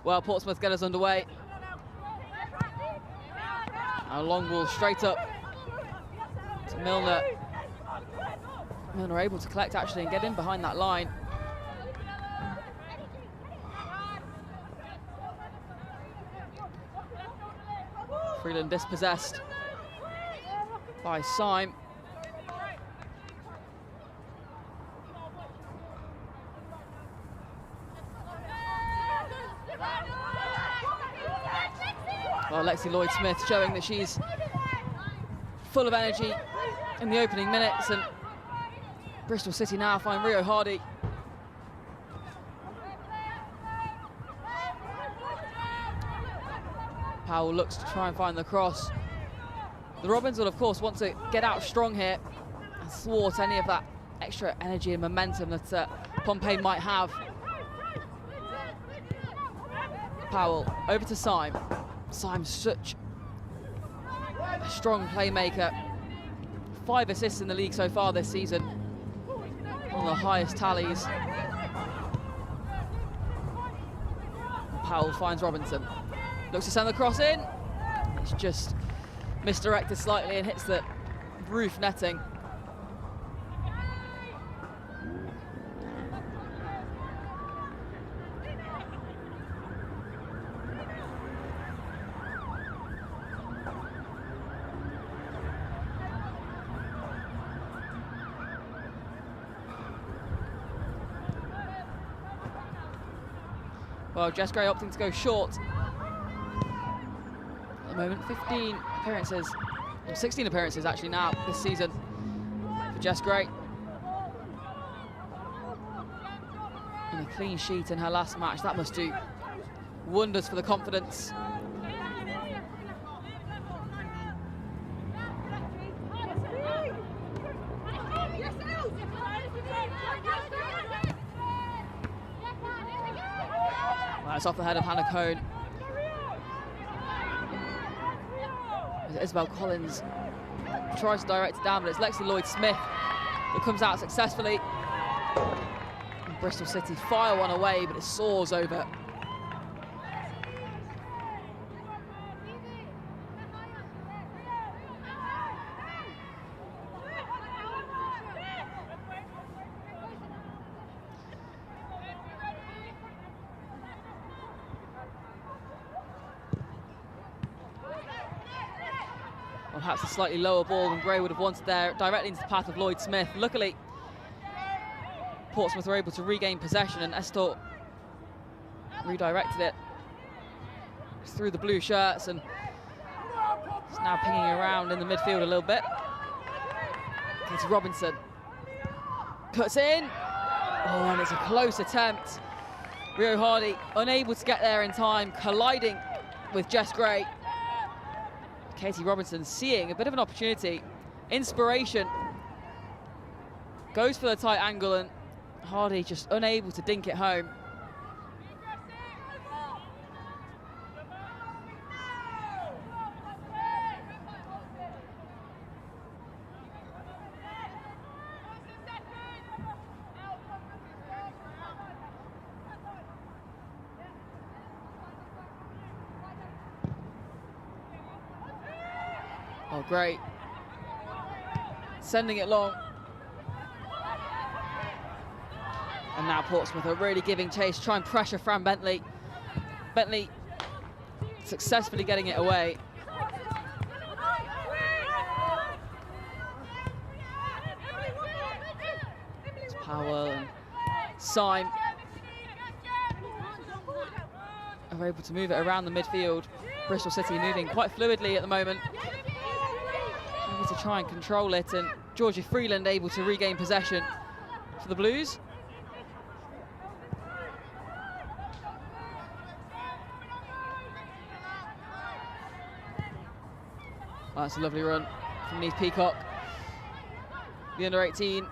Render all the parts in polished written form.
well, Portsmouth get us underway. A long ball straight up to Milner. Milner able to collect actually and get in behind that line. Freeland dispossessed by Syme. Well, Lexi Lloyd-Smith showing that she's full of energy in the opening minutes, and Bristol City now find Rio Hardy. Powell looks to try and find the cross. The Robins will, of course, want to get out strong here and thwart any of that extra energy and momentum that Pompey might have. Powell over to Syme. Syme's such a strong playmaker. 5 assists in the league so far this season. One of the highest tallies. And Powell finds Robinson. Looks to send the cross in. It's just misdirected slightly and hits the roof netting. Well, Jess Gray opting to go short. At the moment, 15 appearances, or 16 appearances actually now this season for Jess Gray. And a clean sheet in her last match. That must do wonders for the confidence. It's off the head of Hannah Cohn. Isabel Collins tries to direct it down, but it's Lexi Lloyd-Smith that comes out successfully. And Bristol City fire one away, but it soars over. Perhaps a slightly lower ball than Gray would have wanted there, directly into the path of Lloyd-Smith. Luckily, Portsmouth were able to regain possession, and Estor redirected it through the blue shirts, and it's now pinging around in the midfield a little bit. Katie Robinson puts in. Oh, and it's a close attempt. Rio Hardy unable to get there in time, colliding with Jess Gray. Katie Robinson seeing a bit of an opportunity, inspiration, goes for the tight angle, and Hardy just unable to dink it home. Oh, great. Sending it long. And now Portsmouth are really giving chase, try and pressure Fran Bentley. Bentley successfully getting it away. It's Powell and Syme are able to move it around the midfield. Bristol City moving quite fluidly at the moment. To try and control it, and Georgia Freeland able to regain possession for the Blues. Oh, that's a lovely run from Niamh Peacock, the under-18.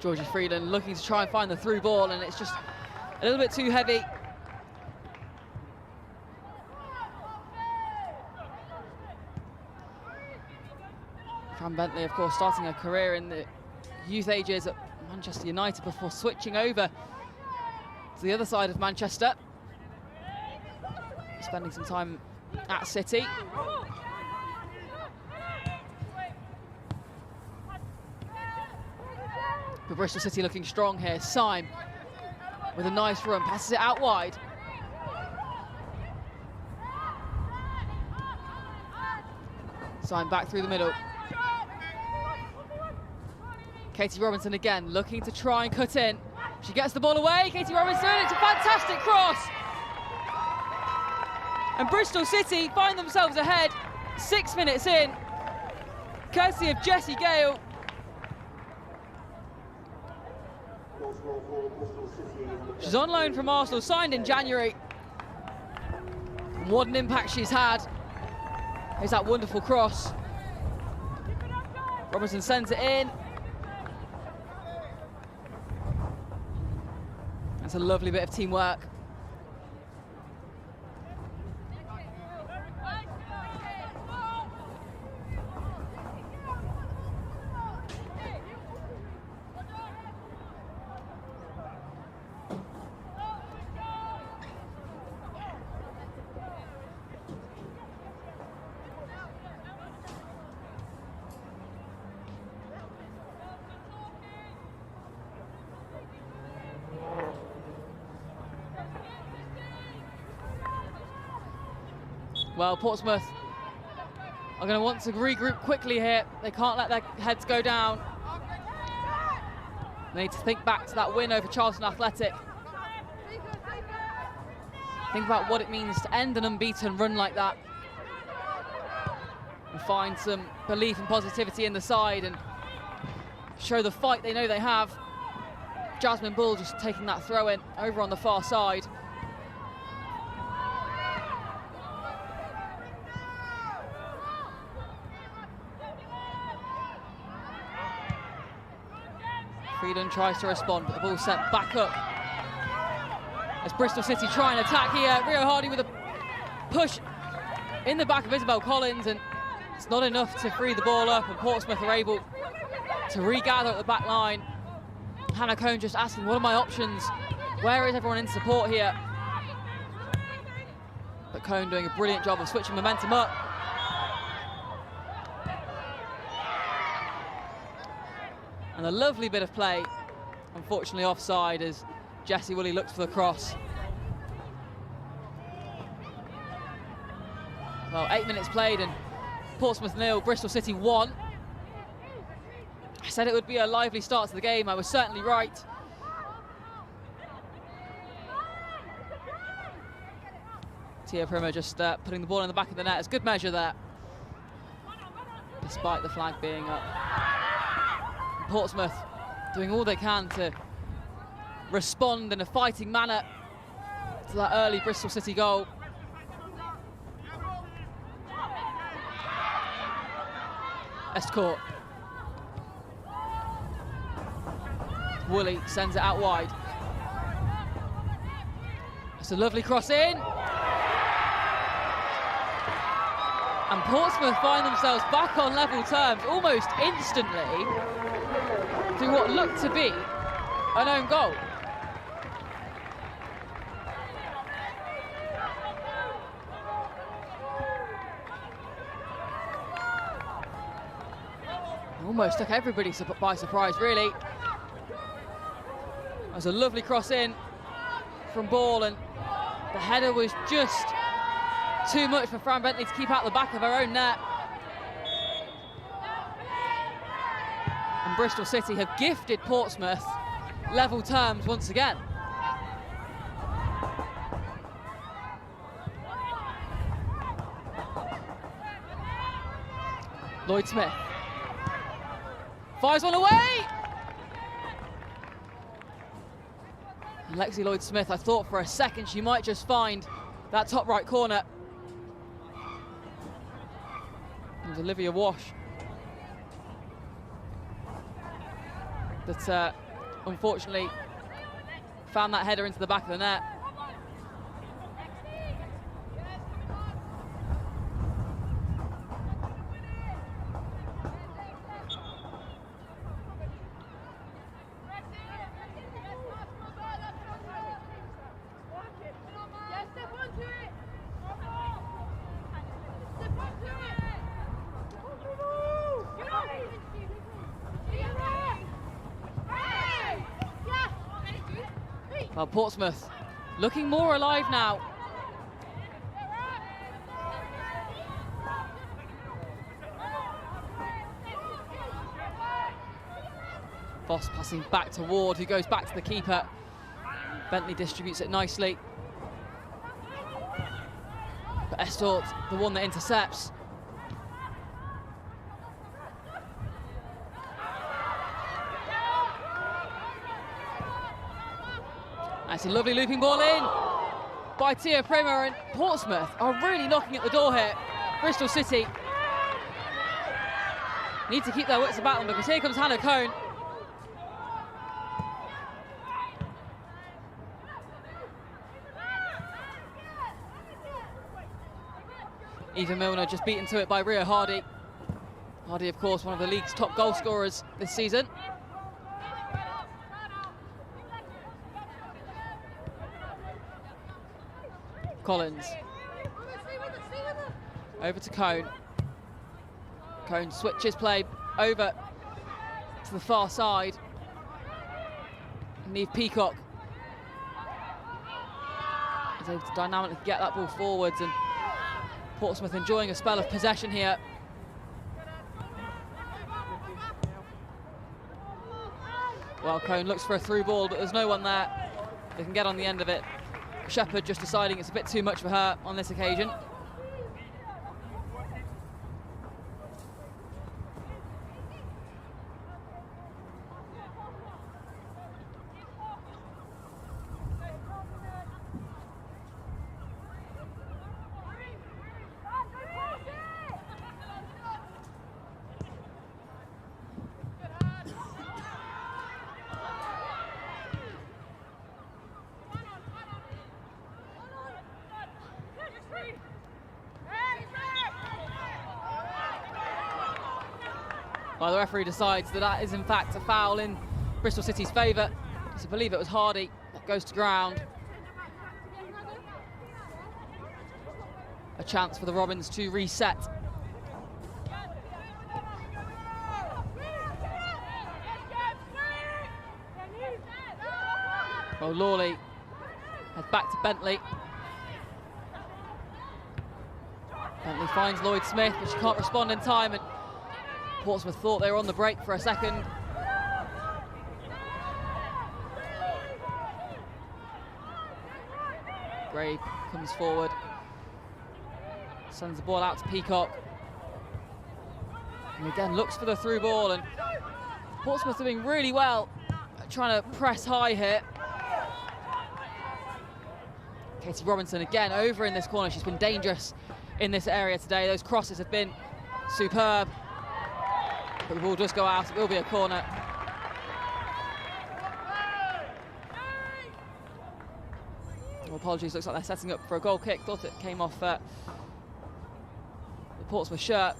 Georgia Freeland looking to try and find the through ball, and it's just a little bit too heavy. Fran Bentley, of course, starting her career in the youth ages at Manchester United before switching over to the other side of Manchester, spending some time at City. But Bristol City looking strong here. Syme with a nice run, passes it out wide. Syme back through the middle. Katie Robinson again, looking to try and cut in. She gets the ball away, Katie Robinson, it's a fantastic cross! And Bristol City find themselves ahead 6 minutes in, courtesy of Jessie Gale. She's on loan from Arsenal, signed in January. And what an impact she's had. Here's that wonderful cross. Robinson sends it in. That's a lovely bit of teamwork. Well, Portsmouth are going to want to regroup quickly here. They can't let their heads go down. They need to think back to that win over Charlton Athletic. Think about what it means to end an unbeaten run like that. And find some belief and positivity in the side and show the fight they know they have. Jasmine Bull just taking that throw in over on the far side. Freedom tries to respond, but the ball sent back up. As Bristol City try and attack here, Rio Hardy with a push in the back of Isabel Collins, and it's not enough to free the ball up, and Portsmouth are able to regather at the back line. Hannah Cohn just asking, what are my options? Where is everyone in support here? But Cohn doing a brilliant job of switching momentum up. And a lovely bit of play, unfortunately offside as Jessie Woolley looks for the cross. Well, 8 minutes played and Portsmouth 0, Bristol City 1. I said it would be a lively start to the game, I was certainly right. Tia Prima just putting the ball in the back of the net. It's good measure there, despite the flag being up. Portsmouth doing all they can to respond in a fighting manner to that early Bristol City goal. Estcourt. Woolley sends it out wide. It's a lovely cross in. And Portsmouth find themselves back on level terms almost instantly through what looked to be an own goal. Almost took everybody by surprise, really. That was a lovely cross in from Ball, and the header was just too much for Fran Bentley to keep out the back of her own net. And Bristol City have gifted Portsmouth level terms once again. Lloyd Smith fires one away. And Lexi Lloyd Smith, I thought for a second she might just find that top right corner. It was Olivia Wash that unfortunately found that header into the back of the net. Well, Portsmouth looking more alive now. Voss passing back to Ward, who goes back to the keeper. Bentley distributes it nicely. But Estort, the one that intercepts. That's a lovely looping ball in by Tia Primer, and Portsmouth are really knocking at the door here. Bristol City need to keep their wits about them, because here comes Hannah Cohn. Eva Milner just beaten to it by Ria Hardy. Hardy, of course, one of the league's top goal scorers this season. Collins. Over to Cohn. Cohn switches play over to the far side. Neve Peacock is able to dynamically get that ball forwards, and Portsmouth enjoying a spell of possession here. Well, Cohn looks for a through ball, but there's no one there. They can get on the end of it. Shepherd just deciding it's a bit too much for her on this occasion. Well, the referee decides that that is in fact a foul in Bristol City's favour. So I believe it was Hardy that goes to ground. A chance for the Robins to reset. Well, Lawley heads back to Bentley. Bentley finds Lloyd Smith, but she can't respond in time, and Portsmouth thought they were on the break for a second. Gray comes forward, sends the ball out to Peacock, and again looks for the through ball, and Portsmouth doing really well at trying to press high here. Katie Robinson again over in this corner. She's been dangerous in this area today. Those crosses have been superb. But the ball does go out, it will be a corner. Well, apologies, looks like they're setting up for a goal kick. Thought it came off the Portsmouth shirt.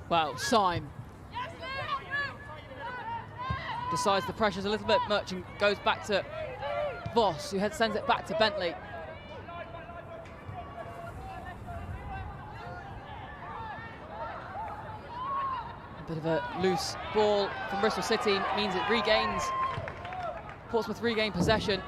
Well, Syme decides the pressure's a little bit much and goes back to Voss, who sends it back to Bentley. A bit of a loose ball from Bristol City means it regains, Portsmouth regain possession.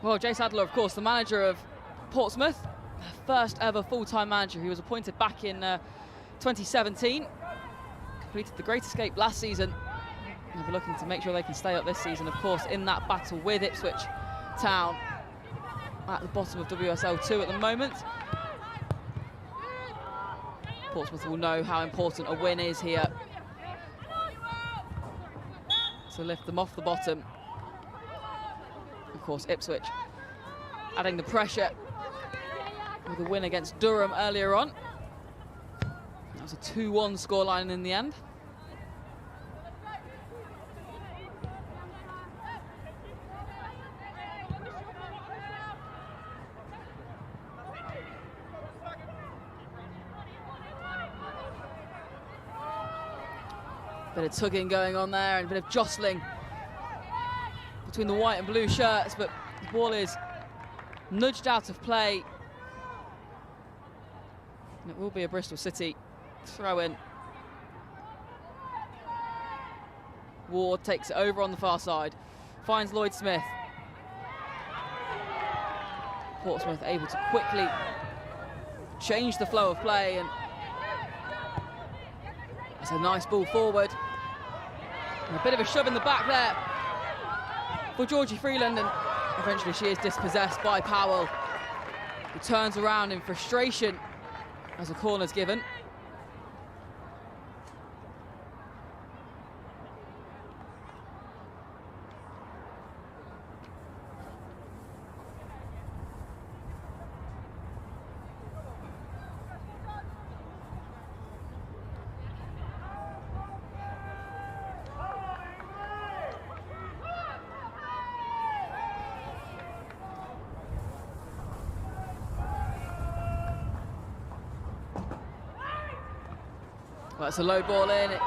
Well, Jay Sadler, of course, the manager of Portsmouth, first ever full-time manager. He was appointed back in 2017, completed the Great Escape last season, They'll be looking to make sure they can stay up this season, of course, in that battle with Ipswich Town at the bottom of WSL 2 at the moment. Portsmouth will know how important a win is here to lift them off the bottom. Of course, Ipswich adding the pressure with a win against Durham earlier on. That was a 2-1 scoreline in the end. Bit of tugging going on there and a bit of jostling between the white and blue shirts, but the ball is nudged out of play. And it will be a Bristol City throw-in. Ward takes it over on the far side, finds Lloyd Smith. Portsmouth able to quickly change the flow of play, and it's a nice ball forward. And a bit of a shove in the back there for Georgie Freeland, and eventually she is dispossessed by Powell, who turns around in frustration as a corner's given. Well, it's a low ball in. It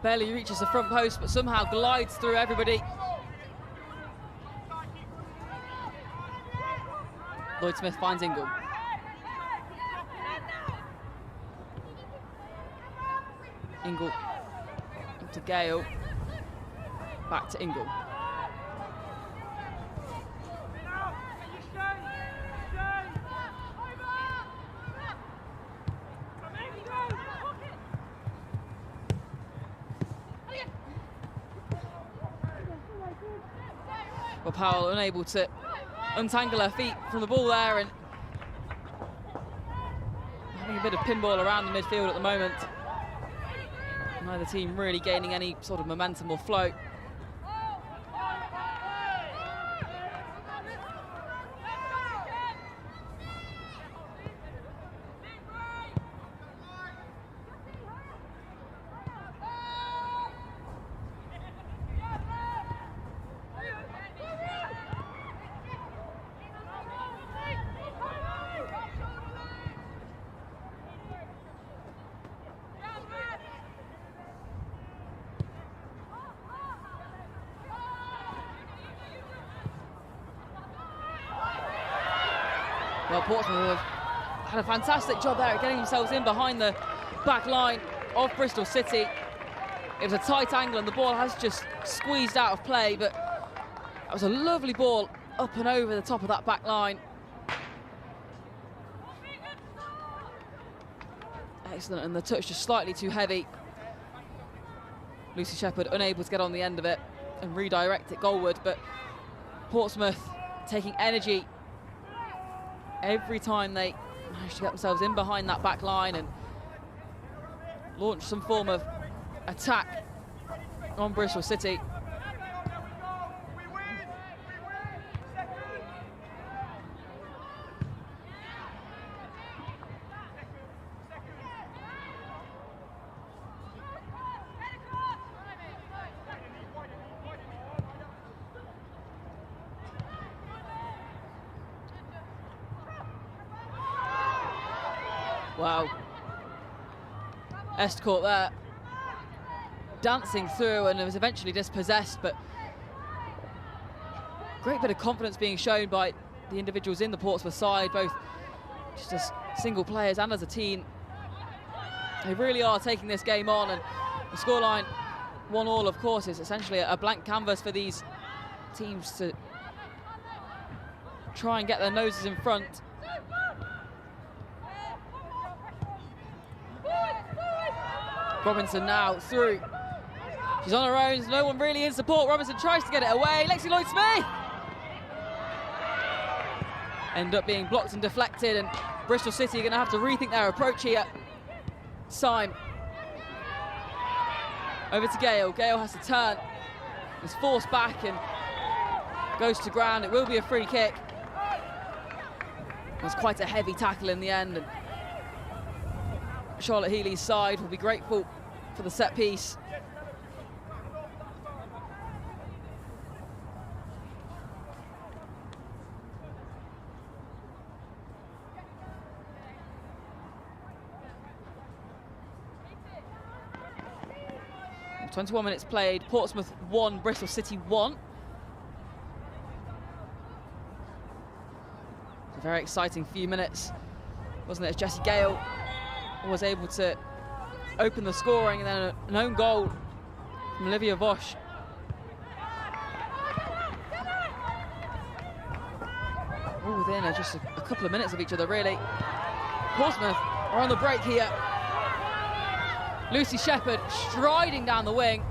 barely reaches the front post, but somehow glides through everybody. Lloyd Smith finds Ingle. Ingle up to Gale. Back to Ingle. Well, Powell unable to untangle her feet from the ball there, and having a bit of pinball around the midfield at the moment. Neither team really gaining any sort of momentum or flow. Well, Portsmouth have had a fantastic job there at getting themselves in behind the back line of Bristol City. It was a tight angle and the ball has just squeezed out of play, but that was a lovely ball up and over the top of that back line. Excellent, and the touch just slightly too heavy. Lucy Shepherd unable to get on the end of it and redirect it goalward, but Portsmouth taking energy every time they manage to get themselves in behind that back line and launch some form of attack on Bristol City. Wow. Estcourt there, dancing through, and it was eventually dispossessed, but great bit of confidence being shown by the individuals in the Portsmouth side, both just as single players and as a team. They really are taking this game on, and the scoreline 1-1, of course, is essentially a blank canvas for these teams to try and get their noses in front. Robinson now through She's on her own, there's no one really in support. Robinson tries to get it away. Lexi Lloyd-Smith! End up being blocked and deflected, and Bristol City are going to have to rethink their approach here. Syme. Over to Gale. Gale has to turn. Is forced back and goes to ground. It will be a free kick. It was quite a heavy tackle in the end, and Charlotte Healy's side will be grateful for the set piece. And 21 minutes played, Portsmouth 1, Bristol City 1. It's a very exciting few minutes, wasn't it, as Jessie Gale was able to open the scoring, and then an own goal from Olivia Vosch. All within just a couple of minutes of each other, really. Portsmouth are on the break here. Lucy Shepherd striding down the wing.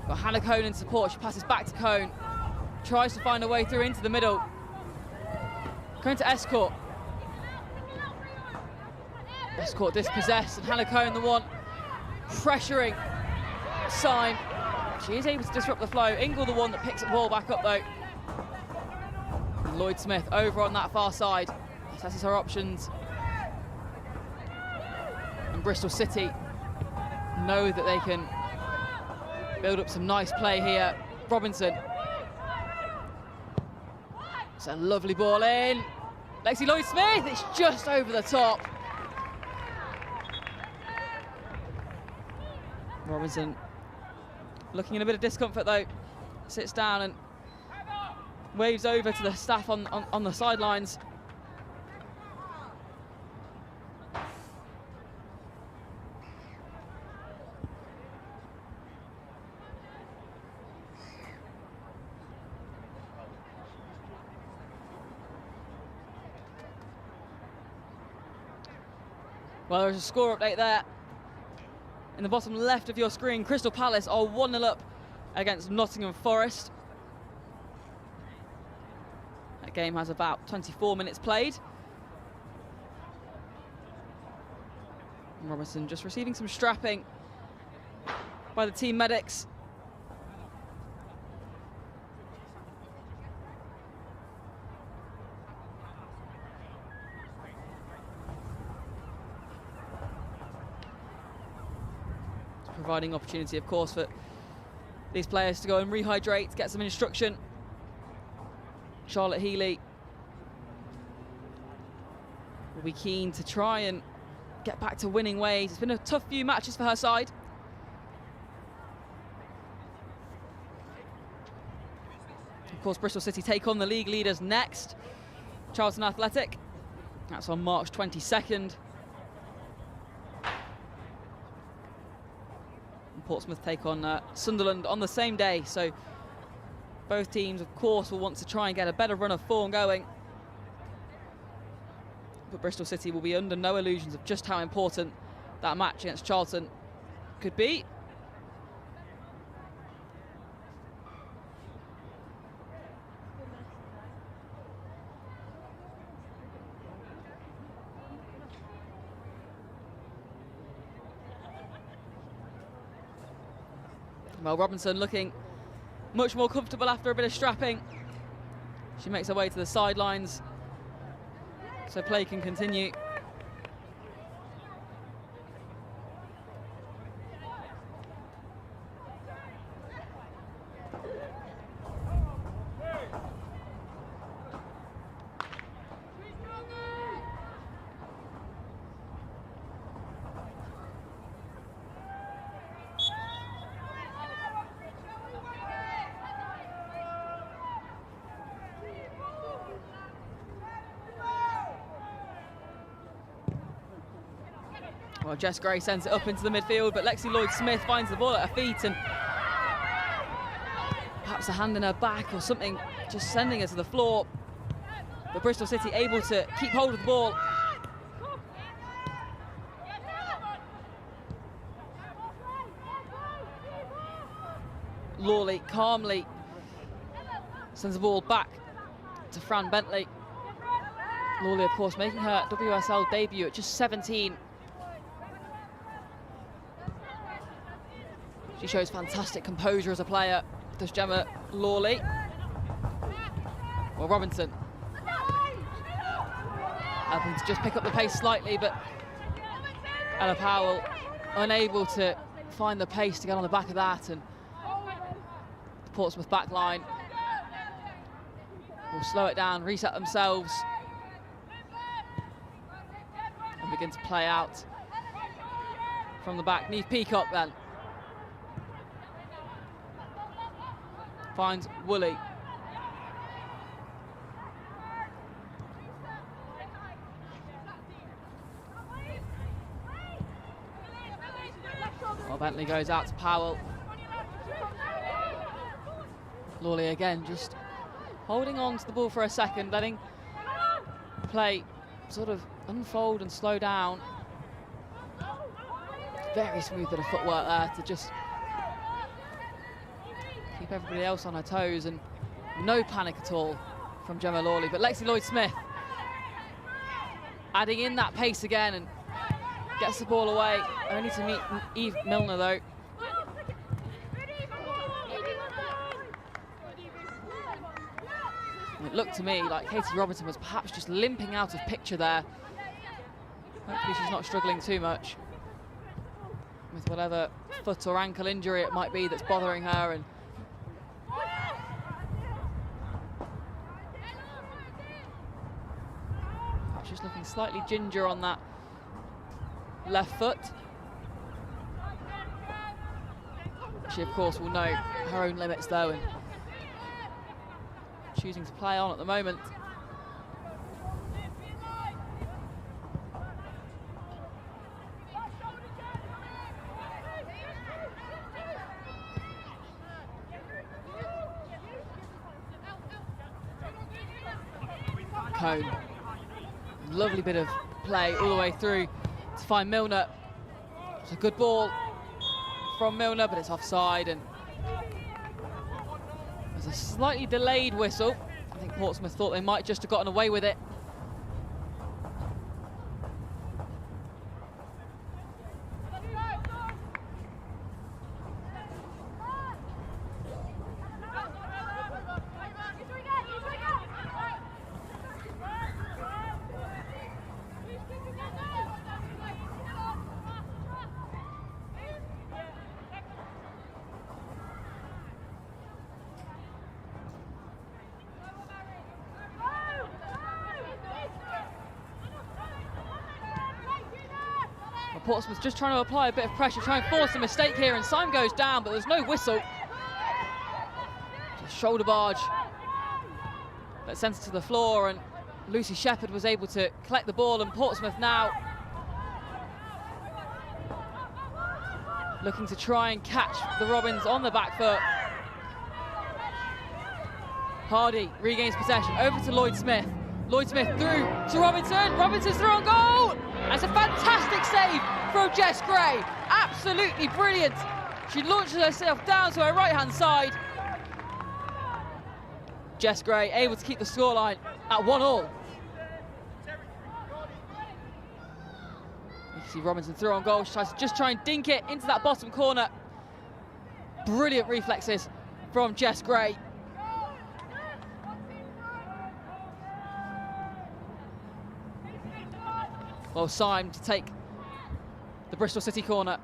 Got Hannah Cohn in support. She passes back to Cohn. Tries to find a way through into the middle. Going to Escort. Escort dispossessed, and Hannah Cohn the one pressuring Syme. She is able to disrupt the flow. Ingle the one that picks the ball back up though. And Lloyd-Smith over on that far side. Assesses her options. And Bristol City know that they can build up some nice play here. Robinson. It's a lovely ball in. Lexi Lloyd-Smith, it's just over the top. Robinson looking in a bit of discomfort though. Sits down and waves over to the staff on the sidelines. Well, there's a score update there. In the bottom left of your screen, Crystal Palace are 1-0 up against Nottingham Forest. That game has about 24 minutes played. And Robinson just receiving some strapping by the team medics. Providing opportunity, of course, for these players to go and rehydrate, get some instruction. Charlotte Healy will be keen to try and get back to winning ways. It's been a tough few matches for her side. Of course, Bristol City take on the league leaders next, Charlton Athletic. That's on March 22nd. Portsmouth take on Sunderland on the same day, so both teams of course will want to try and get a better run of form going, but Bristol City will be under no illusions of just how important that match against Charlton could be. Well, Robinson looking much more comfortable after a bit of strapping. She makes her way to the sidelines, so play can continue. Well, Jess Gray sends it up into the midfield, but Lexi Lloyd-Smith finds the ball at her feet and perhaps a hand in her back or something, just sending her to the floor. But Bristol City able to keep hold of the ball. Lawley calmly sends the ball back to Fran Bentley. Lawley, of course, making her WSL debut at just 17. She shows fantastic composure as a player, does Gemma Lawley. Well, Robinson helping to just pick up the pace slightly, but Ella Powell unable to find the pace to get on the back of that, and the Portsmouth back line will slow it down, reset themselves, and begin to play out from the back. Neve Peacock then finds Woolley. Well, Bentley goes out to Powell. Lawley again just holding on to the ball for a second, letting play sort of unfold and slow down. Very smooth bit of footwork there to just keep everybody else on her toes, and no panic at all from Gemma Lawley. But Lexi Lloyd-Smith adding in that pace again and gets the ball away, only to meet Eve Milner though. And it looked to me like Katie Robinson was perhaps just limping out of picture there. Hopefully she's not struggling too much with whatever foot or ankle injury it might be that's bothering her. And she's looking slightly ginger on that left foot. She, of course, will know her own limits, though, and choosing to play on at the moment. Cone. Lovely bit of play all the way through to find Milner. It's a good ball from Milner, but it's offside, and there's a slightly delayed whistle. I think Portsmouth thought they might just have gotten away with it. Portsmouth just trying to apply a bit of pressure, try and force a mistake here, and Syme goes down, but there's no whistle. Just shoulder barge that sends it to the floor, and Lucy Shepherd was able to collect the ball, and Portsmouth now looking to try and catch the Robins on the back foot. Hardy regains possession, over to Lloyd-Smith. Lloyd-Smith through to Robinson. Robinson's through on goal. That's a fantastic save from Jess Gray. Absolutely brilliant. She launches herself down to her right-hand side. Jess Gray able to keep the scoreline at 1-1. You can see Robinson through on goal. She tries to just try and dink it into that bottom corner. Brilliant reflexes from Jess Gray. Well, Syme to take the Bristol City corner.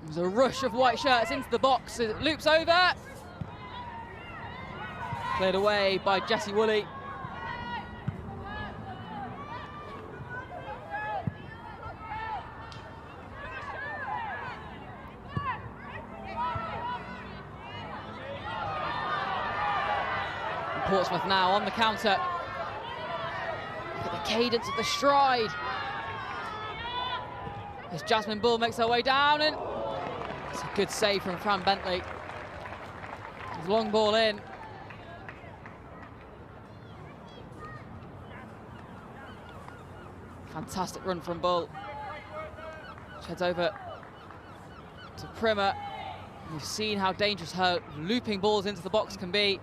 There's a rush of white shirts into the box. It loops over. Cleared away by Jessie Woolley. And Portsmouth now on the counter. Look at the cadence of the stride. As Jasmine Bull makes her way down, and it's a good save from Fran Bentley. Long ball in. Fantastic run from Bull. She heads over to Primmer. You've seen how dangerous her looping balls into the box can be.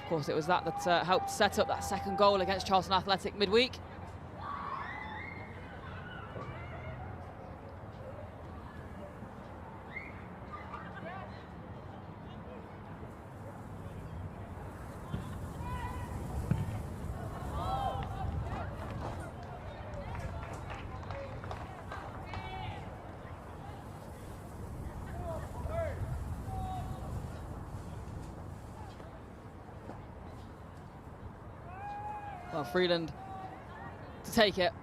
Of course, it was that helped set up that second goal against Charlton Athletic midweek. Well, Freeland to take it.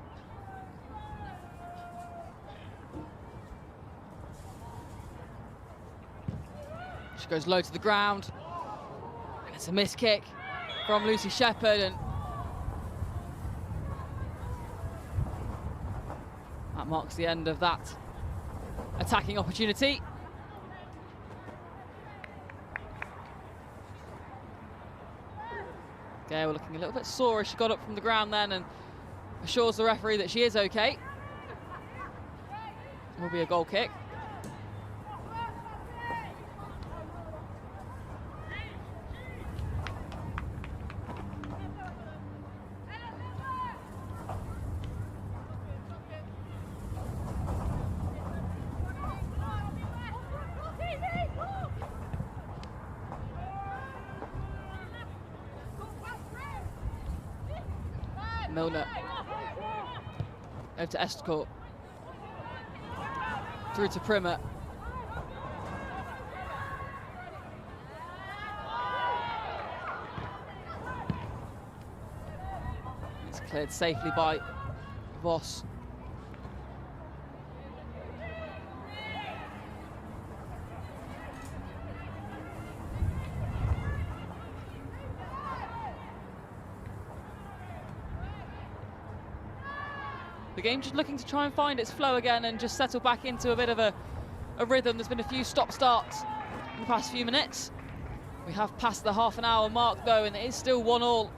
She goes low to the ground. And it's a missed kick from Lucy Shepherd, and that marks the end of that attacking opportunity. Gale looking a little bit sore as she got up from the ground then, and assures the referee that she is okay. It will be a goal kick. Milner over to Estcourt, through to Primer. It's cleared safely by Voss. The game just looking to try and find its flow again and just settle back into a bit of a rhythm. There's been a few stop-starts in the past few minutes. We have passed the half-an-hour mark though, and it is still 1-1.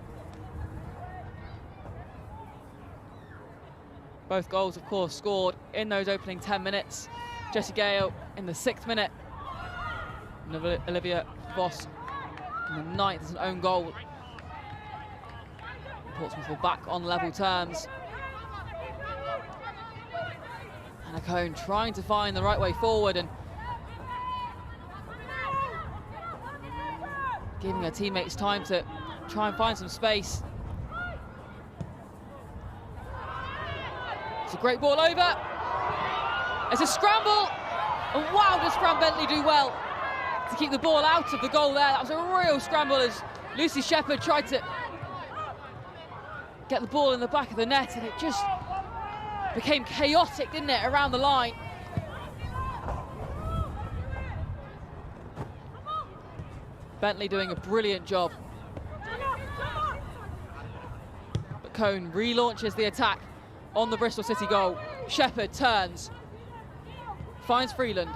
Both goals, of course, scored in those opening 10 minutes. Jessie Gale in the 6th minute, and Olivia Voss in the 9th as an own goal. Portsmouth were back on level terms. Hannah Cohn trying to find the right way forward and giving her teammates time to try and find some space. It's a great ball over. It's a scramble. And wow, does Fran Bentley do well to keep the ball out of the goal there. That was a real scramble as Lucy Shepherd tried to get the ball in the back of the net, and it just became chaotic, didn't it, around the line. Bentley doing a brilliant job. But Cohn relaunches the attack on the Bristol City goal. Shepherd turns, finds Freeland.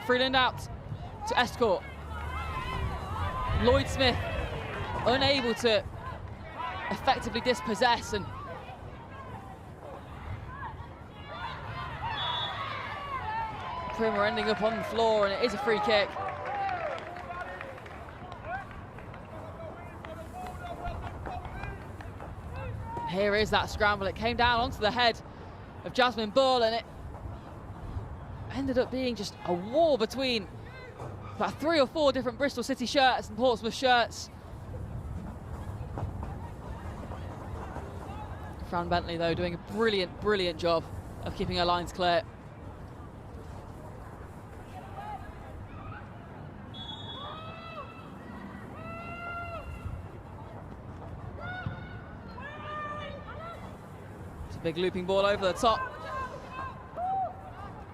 Freeland out to Estcourt. Lloyd Smith unable to effectively dispossess, and Primer ending up on the floor, and it is a free kick. Here is that scramble. It came down onto the head of Jasmine Bull, and it ended up being just a war between about 3 or 4 different Bristol City shirts and Portsmouth shirts. Fran Bentley, though, doing a brilliant, brilliant job of keeping her lines clear. Big looping ball over the top,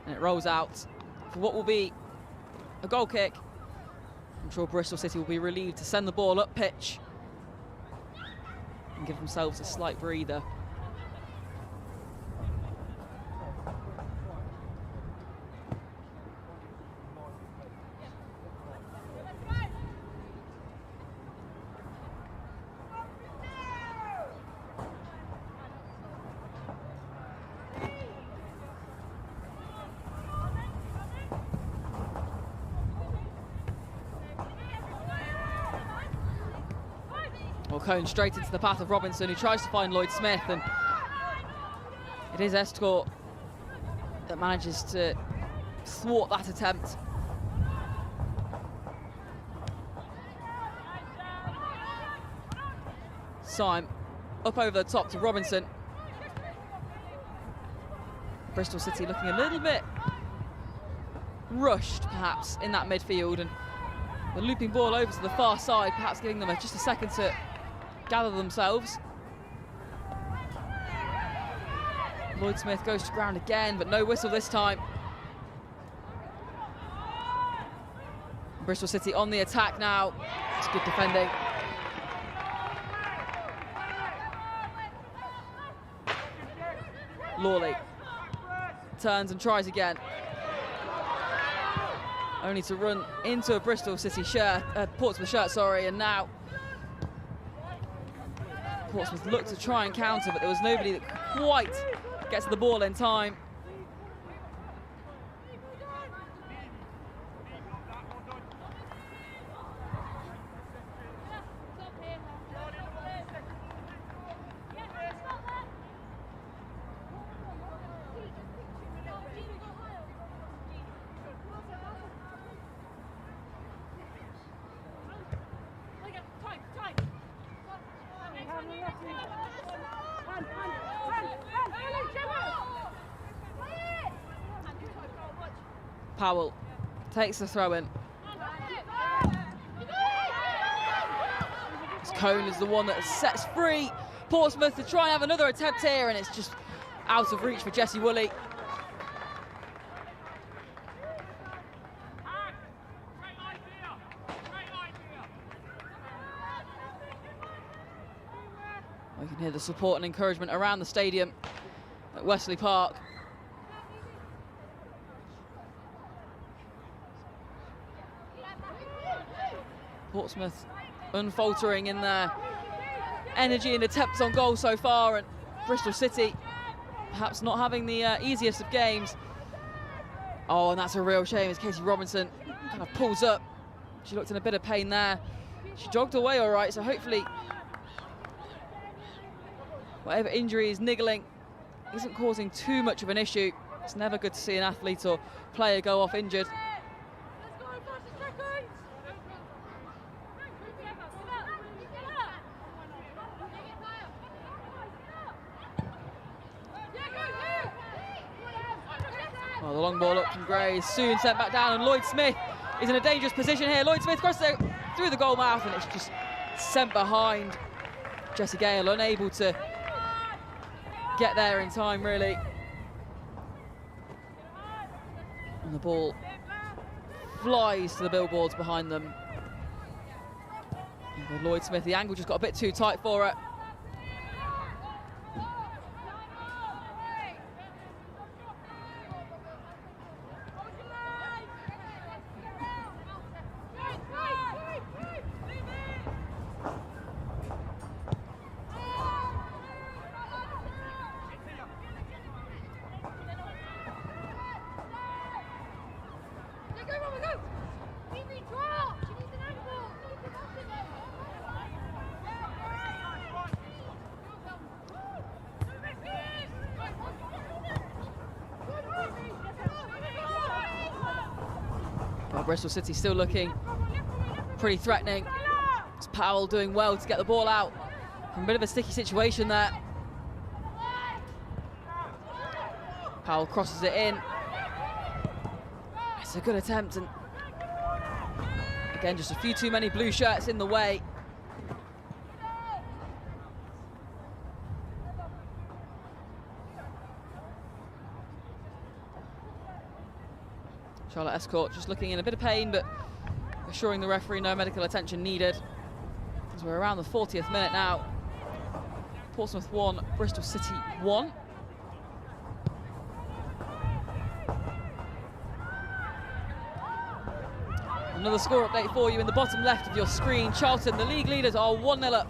and it rolls out for what will be a goal kick. I'm sure Bristol City will be relieved to send the ball up pitch and give themselves a slight breather. Cohn straight into the path of Robinson, who tries to find Lloyd Smith, and it is Estcourt that manages to thwart that attempt. Syme up over the top to Robinson. Bristol City looking a little bit rushed, perhaps, in that midfield, and the looping ball over to the far side, perhaps giving them just a second to gather themselves. Lloyd Smith goes to ground again, but no whistle this time. Bristol City on the attack now. It's good defending. Lawley turns and tries again. Only to run into a Bristol City shirt, Portsmouth shirt, sorry, and now Portsmouth looked to try and counter, but there was nobody that could quite get to the ball in time. Powell takes the throw in. Cohn is the one that sets free Portsmouth to try and have another attempt here, and it's just out of reach for Jesse Woolley. We can hear the support and encouragement around the stadium at Wesley Park. Portsmouth unfaltering in their energy and attempts on goal so far, and Bristol City perhaps not having the easiest of games. Oh, and that's a real shame as Casey Robinson kind of pulls up. She looked in a bit of pain there. She jogged away all right, so hopefully whatever injury is niggling isn't causing too much of an issue. It's never good to see an athlete or player go off injured. Well, the long ball up from Gray is soon sent back down, and Lloyd Smith is in a dangerous position here. Lloyd Smith crosses it through the goal mouth, and it's just sent behind. Jessie Gale unable to get there in time, really. And the ball flies to the billboards behind them. And with Lloyd Smith, the angle just got a bit too tight for her. Bristol City still looking pretty threatening. It's Powell doing well to get the ball out from a bit of a sticky situation there. Powell crosses it in. It's a good attempt, and again, just a few too many blue shirts in the way. Charlotte Estcourt just looking in a bit of pain, but assuring the referee no medical attention needed. As we're around the 40th minute now. Portsmouth 1, Bristol City 1. Another score update for you in the bottom left of your screen. Charlton, the league leaders, are 1-0 up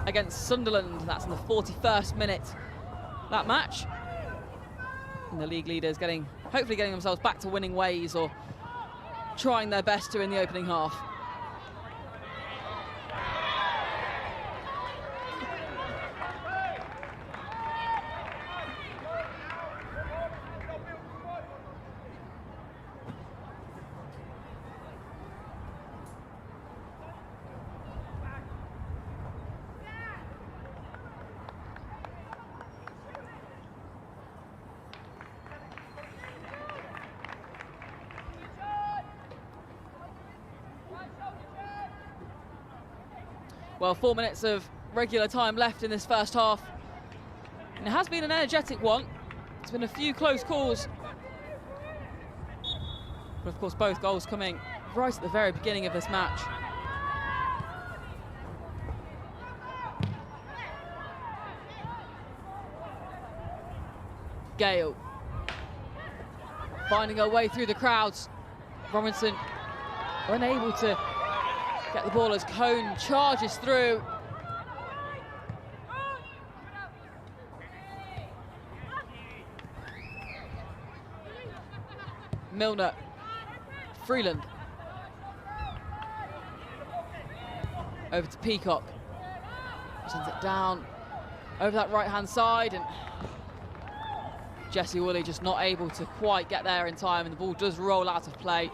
against Sunderland. That's in the 41st minute, that match. And the league leaders hopefully getting themselves back to winning ways, or trying their best to in the opening half. Well, 4 minutes of regular time left in this first half. And it has been an energetic one. It's been a few close calls. But of course, both goals coming right at the very beginning of this match. Gale finding her way through the crowds. Robinson unable to get the ball as Cone charges through. Milner, Freeland, over to Peacock, sends it down over that right-hand side, and Jessie Woolley just not able to quite get there in time, and the ball does roll out of play.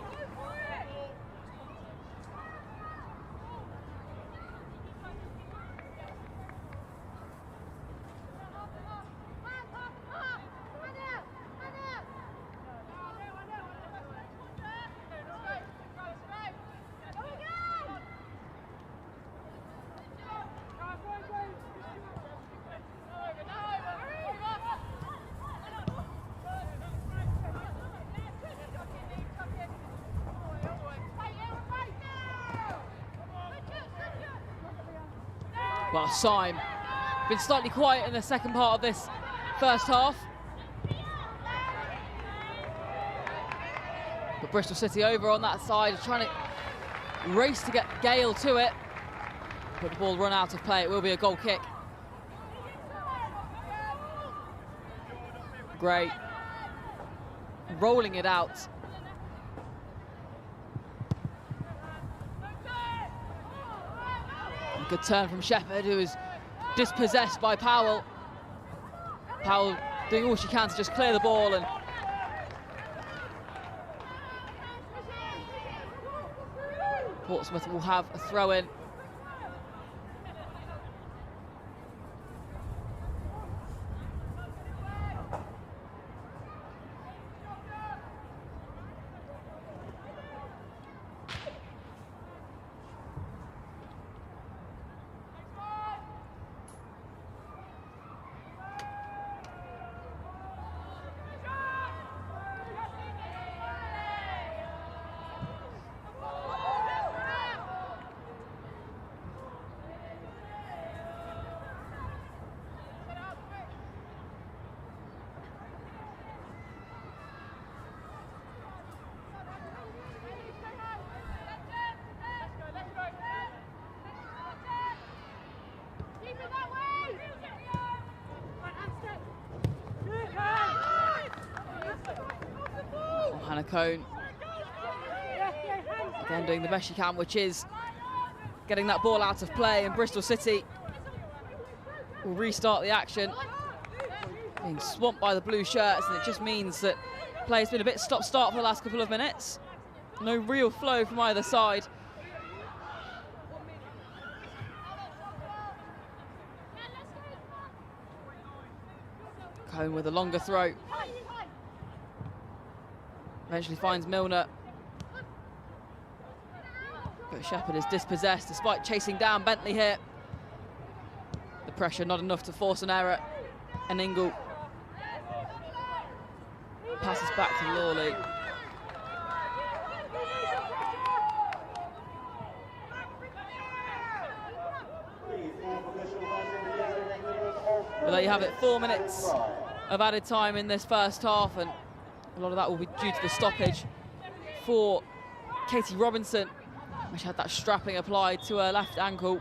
Well, Syme been slightly quiet in the second part of this first half. But Bristol City over on that side, trying to race to get Gale to it. But the ball run out of play. It will be a goal kick. Gray rolling it out. Good turn from Shepherd, who is dispossessed by Powell. Powell doing all she can to just clear the ball, and Portsmouth will have a throw-in. Hannah Cone again doing the best she can, which is getting that ball out of play, and Bristol City will restart the action. Being swamped by the blue shirts, and it just means that play's been a bit stop-start for the last couple of minutes. No real flow from either side. Cone with a longer throw. Eventually finds Milner. But Shepherd is dispossessed despite chasing down Bentley here. The pressure not enough to force an error. And Ingle passes back to Lawley. Well, there you have it, 4 minutes of added time in this first half, and a lot of that will be due to the stoppage for Katie Robinson. She had that strapping applied to her left ankle.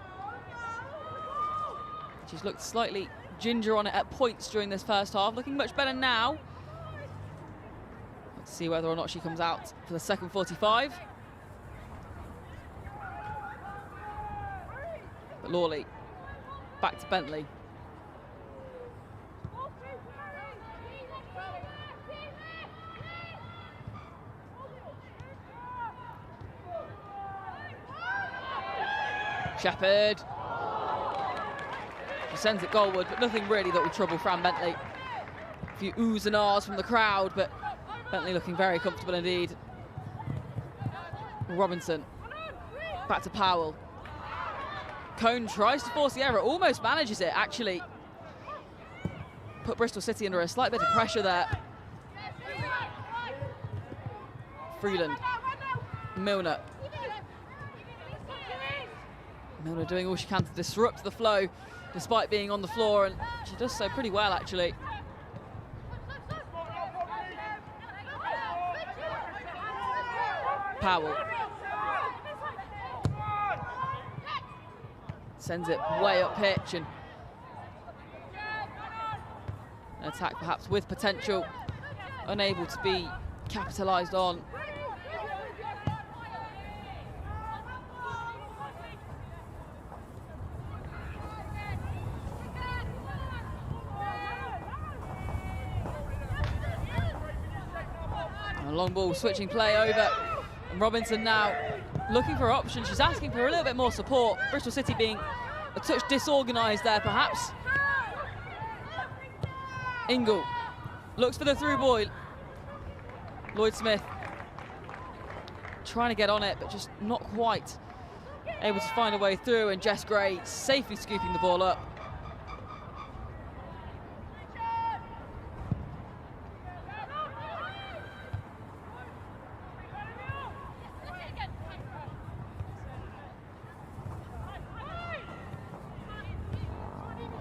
She's looked slightly ginger on it at points during this first half, looking much better now. Let's see whether or not she comes out for the second 45. But Lawley, back to Bentley. Shepherd. She sends it goalward, but nothing really that will trouble Fran Bentley. A few oohs and ahs from the crowd, but Bentley looking very comfortable indeed. Robinson. Back to Powell. Cone tries to force the error, almost manages it, actually. Put Bristol City under a slight bit of pressure there. Freeland. Milner. Milner doing all she can to disrupt the flow, despite being on the floor, and she does so pretty well, actually. Powell. Sends it way up pitch, and an attack perhaps with potential, unable to be capitalised on. And a long ball switching play over, and Robinson now looking for options. She's asking for a little bit more support. Bristol City being a touch disorganised there, perhaps. Ingle looks for the through ball. Lloyd Smith trying to get on it, but just not quite able to find a way through, and Jess Gray safely scooping the ball up.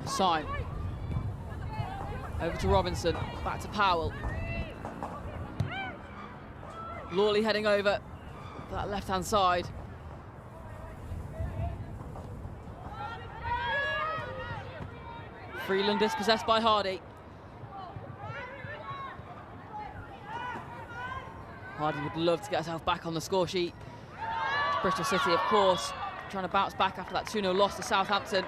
Syme. Over to Robinson, back to Powell. Lawley heading over that left-hand side. Freeland dispossessed by Hardy. Hardy would love to get herself back on the score sheet. Bristol City, of course, trying to bounce back after that 2-0 loss to Southampton.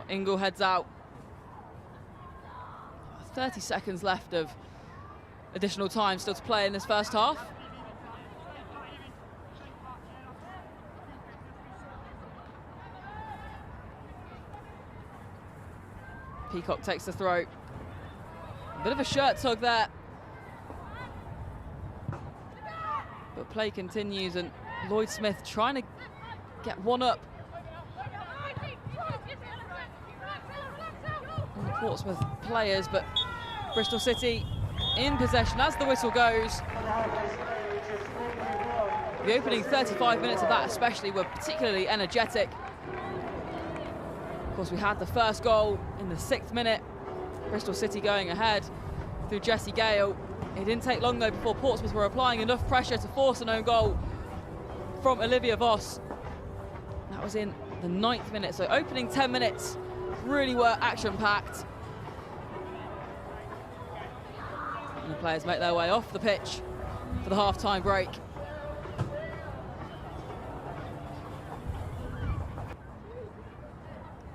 Ingle heads out. 30 seconds left of additional time still to play in this first half. Peacock takes the throw. A bit of a shirt tug there. But play continues, and Lloyd Smith trying to get one up. Portsmouth players, but Bristol City in possession as the whistle goes. The opening 35 minutes of that especially were particularly energetic. Of course, we had the first goal in the 6th minute. Bristol City going ahead through Jessie Gale. It didn't take long though before Portsmouth were applying enough pressure to force an own goal from Olivia Voss. That was in the 9th minute, so opening 10 minutes really were action-packed. And the players make their way off the pitch for the half-time break.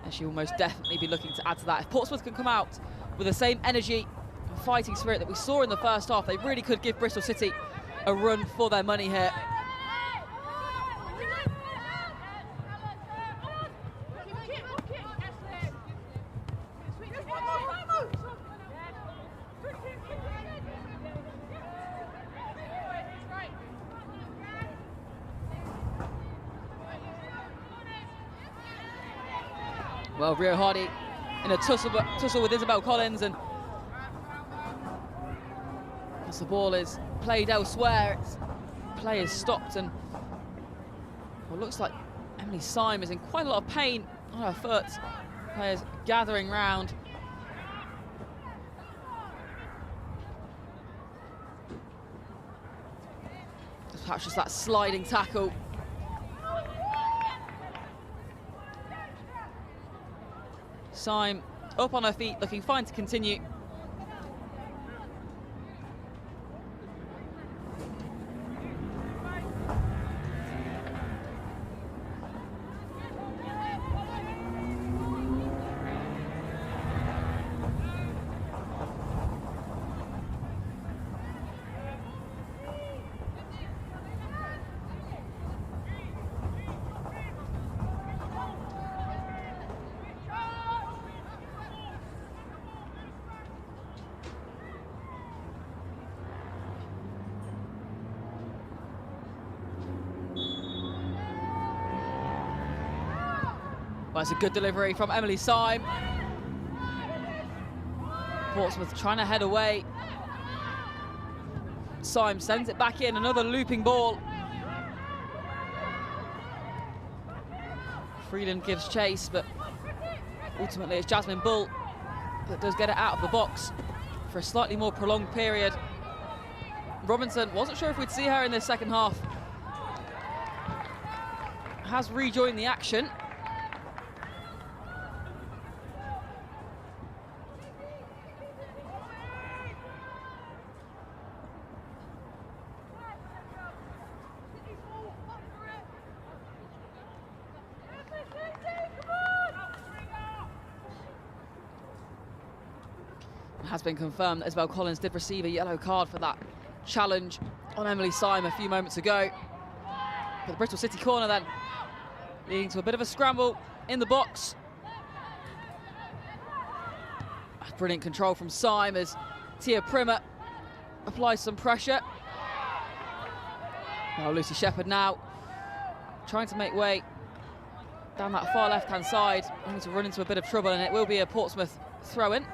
And she'll most definitely be looking to add to that. If Portsmouth can come out with the same energy and fighting spirit that we saw in the first half, they really could give Bristol City a run for their money here. Well, Rio Hardy in a tussle with Isabel Collins, and as the ball is played elsewhere, play is stopped, and well, it looks like Emily Syme is in quite a lot of pain on her foot. Players gathering round. Perhaps just that sliding tackle. Syme up on her feet, looking fine to continue. Well, it's a good delivery from Emily Syme. Portsmouth trying to head away. Syme sends it back in, another looping ball. Freeland gives chase, but ultimately it's Jasmine Bull that does get it out of the box for a slightly more prolonged period. Robinson, wasn't sure if we'd see her in this second half. Has rejoined the action. It has been confirmed that Isabel Collins did receive a yellow card for that challenge on Emily Syme a few moments ago. But the Bristol City corner then, leading to a bit of a scramble in the box. Brilliant control from Syme as Tia Primmer applies some pressure. Now Lucy Shepherd now trying to make way down that far left-hand side, only to run into a bit of trouble, and it will be a Portsmouth throw-in.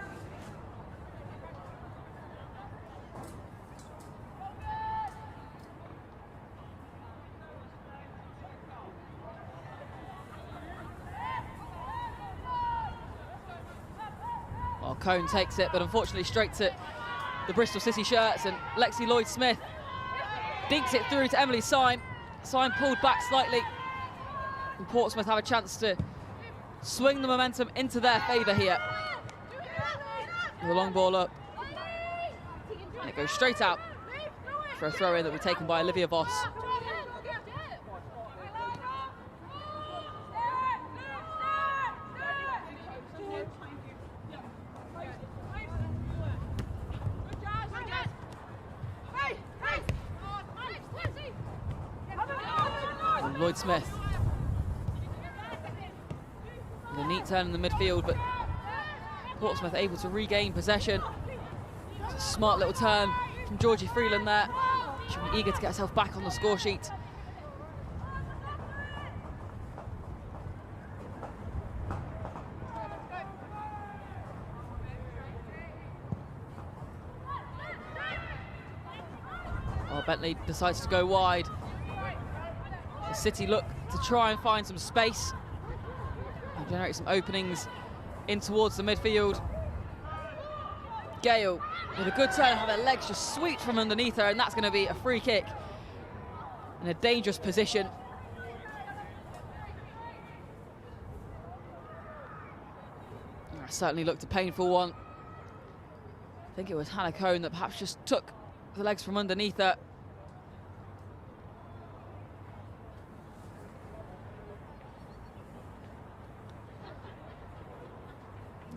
Well, Cone takes it, but unfortunately straight to the Bristol City shirts, and Lexi Lloyd-Smith dinks it through to Emily Syme. Syme pulled back slightly, and Portsmouth have a chance to swing the momentum into their favour here. The long ball up, and it goes straight out for a throw-in that will be taken by Olivia Voss. Lloyd-Smith with a neat turn in the midfield, but Portsmouth able to regain possession. It's a smart little turn from Georgie Freeland there. She'll be eager to get herself back on the score sheet. Well, Bentley decides to go wide. City look to try and find some space and generate some openings in towards the midfield. Gale with a good turn, how their legs just sweep from underneath her, and that's going to be a free kick in a dangerous position. That certainly looked a painful one. I think it was Hannah Cone that perhaps just took the legs from underneath her.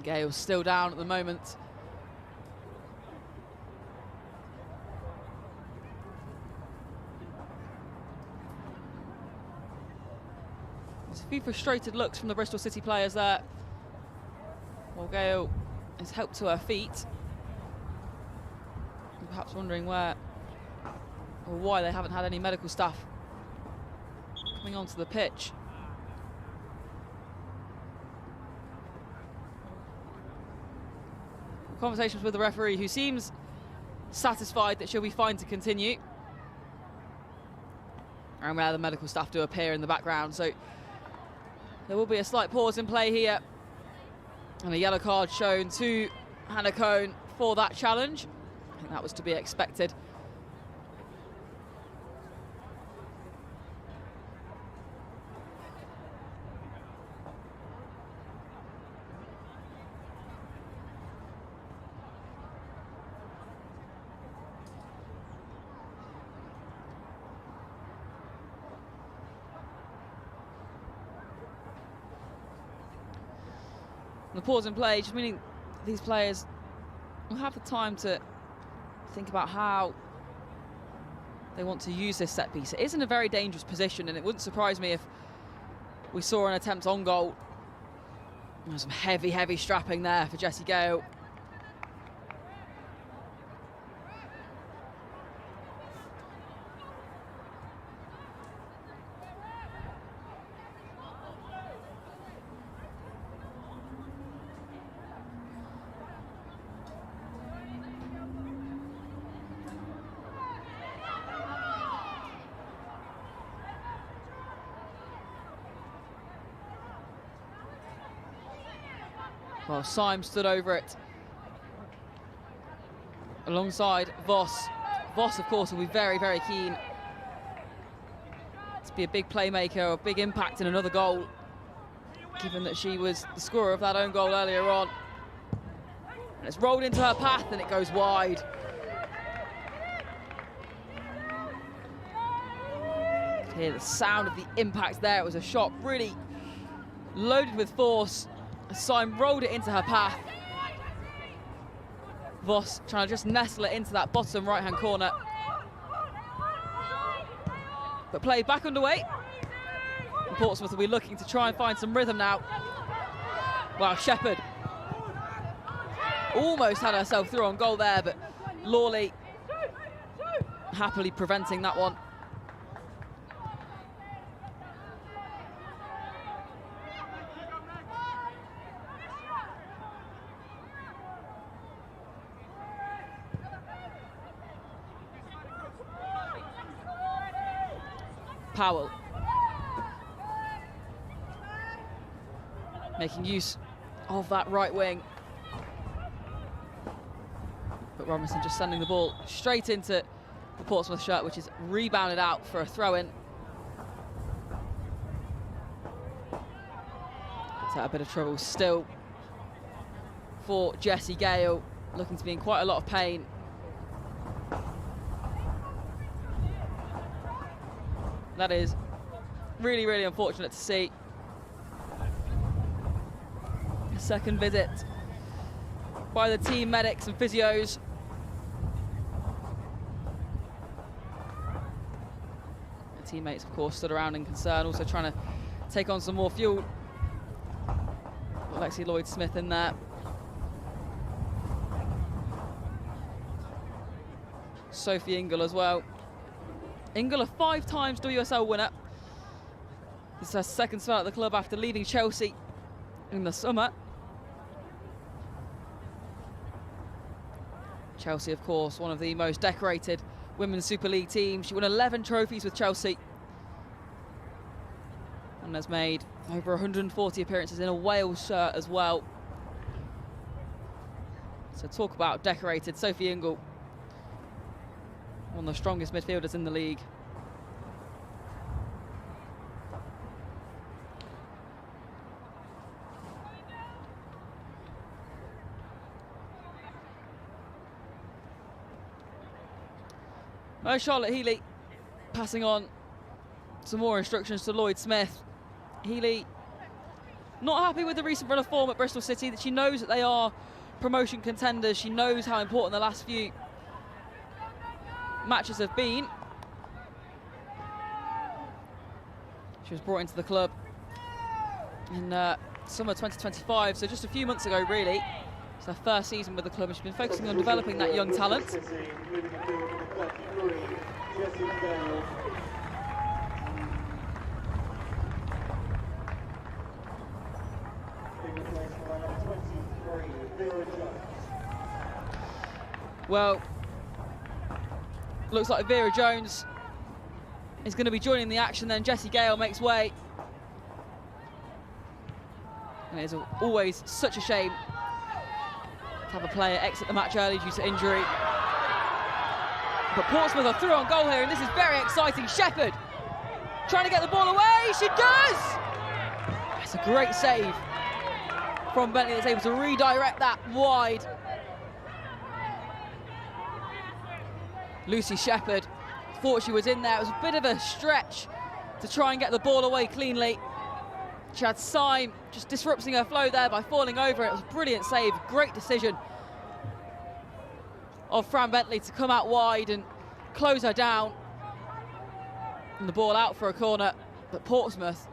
Gale's still down at the moment. There's a few frustrated looks from the Bristol City players there. Well, Gale is helped to her feet. And perhaps wondering where or why they haven't had any medical staff coming onto the pitch. Conversations with the referee, who seems satisfied that she'll be fine to continue. And where the medical staff do appear in the background, so there will be a slight pause in play here. And a yellow card shown to Hannah Cone for that challenge. I think that was to be expected. The pause in play, just meaning these players will have the time to think about how they want to use this set piece. It is in a very dangerous position, and it wouldn't surprise me if we saw an attempt on goal. There's some heavy, heavy strapping there for Jessie Gale. Well, Syme stood over it alongside Voss. Voss, of course, will be very, very keen to be a big playmaker, a big impact in another goal, given that she was the scorer of that own goal earlier on. And it's rolled into her path and it goes wide. You can hear the sound of the impact there. It was a shot really loaded with force. Syme rolled it into her path. Voss trying to just nestle it into that bottom right-hand corner. But play back underway. And Portsmouth will be looking to try and find some rhythm now. Wow, Shepherd almost had herself through on goal there, but Lawley happily preventing that one. Powell making use of that right wing. But Robinson just sending the ball straight into the Portsmouth shirt, which is rebounded out for a throw-in. It's out a bit of trouble still for Jessie Gale, looking to be in quite a lot of pain. That is really, really unfortunate to see. A second visit by the team medics and physios. The teammates, of course, stood around in concern, also trying to take on some more fuel. Lexi Lloyd-Smith in there. Sophie Ingle as well. Ingle, a 5-time WSL winner. This is her second spell at the club after leaving Chelsea in the summer. Chelsea, of course, one of the most decorated Women's Super League teams. She won 11 trophies with Chelsea and has made over 140 appearances in a Wales shirt as well. So talk about decorated. Sophie Ingle, one of the strongest midfielders in the league. Charlotte Healy passing on some more instructions to Lloyd-Smith. Healy not happy with the recent run of form at Bristol City. That she knows that they are promotion contenders. She knows how important the last few matches have been. She was brought into the club in summer 2025, so just a few months ago really. It's her first season with the club and she's been focusing on developing that young talent. Well, looks like Vera Jones is going to be joining the action then. Jessie Gale makes way. And it is always such a shame to have a player exit the match early due to injury. But Portsmouth are through on goal here, and this is very exciting. Shepherd trying to get the ball away. She does! That's a great save from Bentley that's able to redirect that wide. Lucy Shepherd thought she was in there. It was a bit of a stretch to try and get the ball away cleanly. She had Syme just disrupting her flow there by falling over it. It was a brilliant save, great decision of Fran Bentley to come out wide and close her down. And the ball out for a corner, but Portsmouth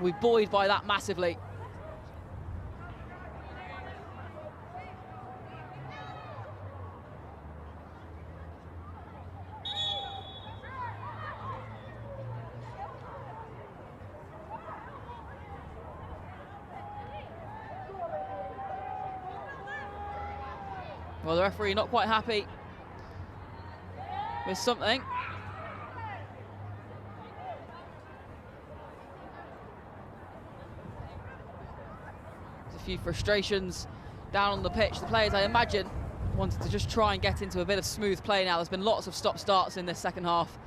will be buoyed by that massively. Well, the referee not quite happy with something. There's a A few frustrations down on the pitch. The players, I imagine, wanted to just try and get into a bit of smooth play now. There's been lots of stop-starts in this second half.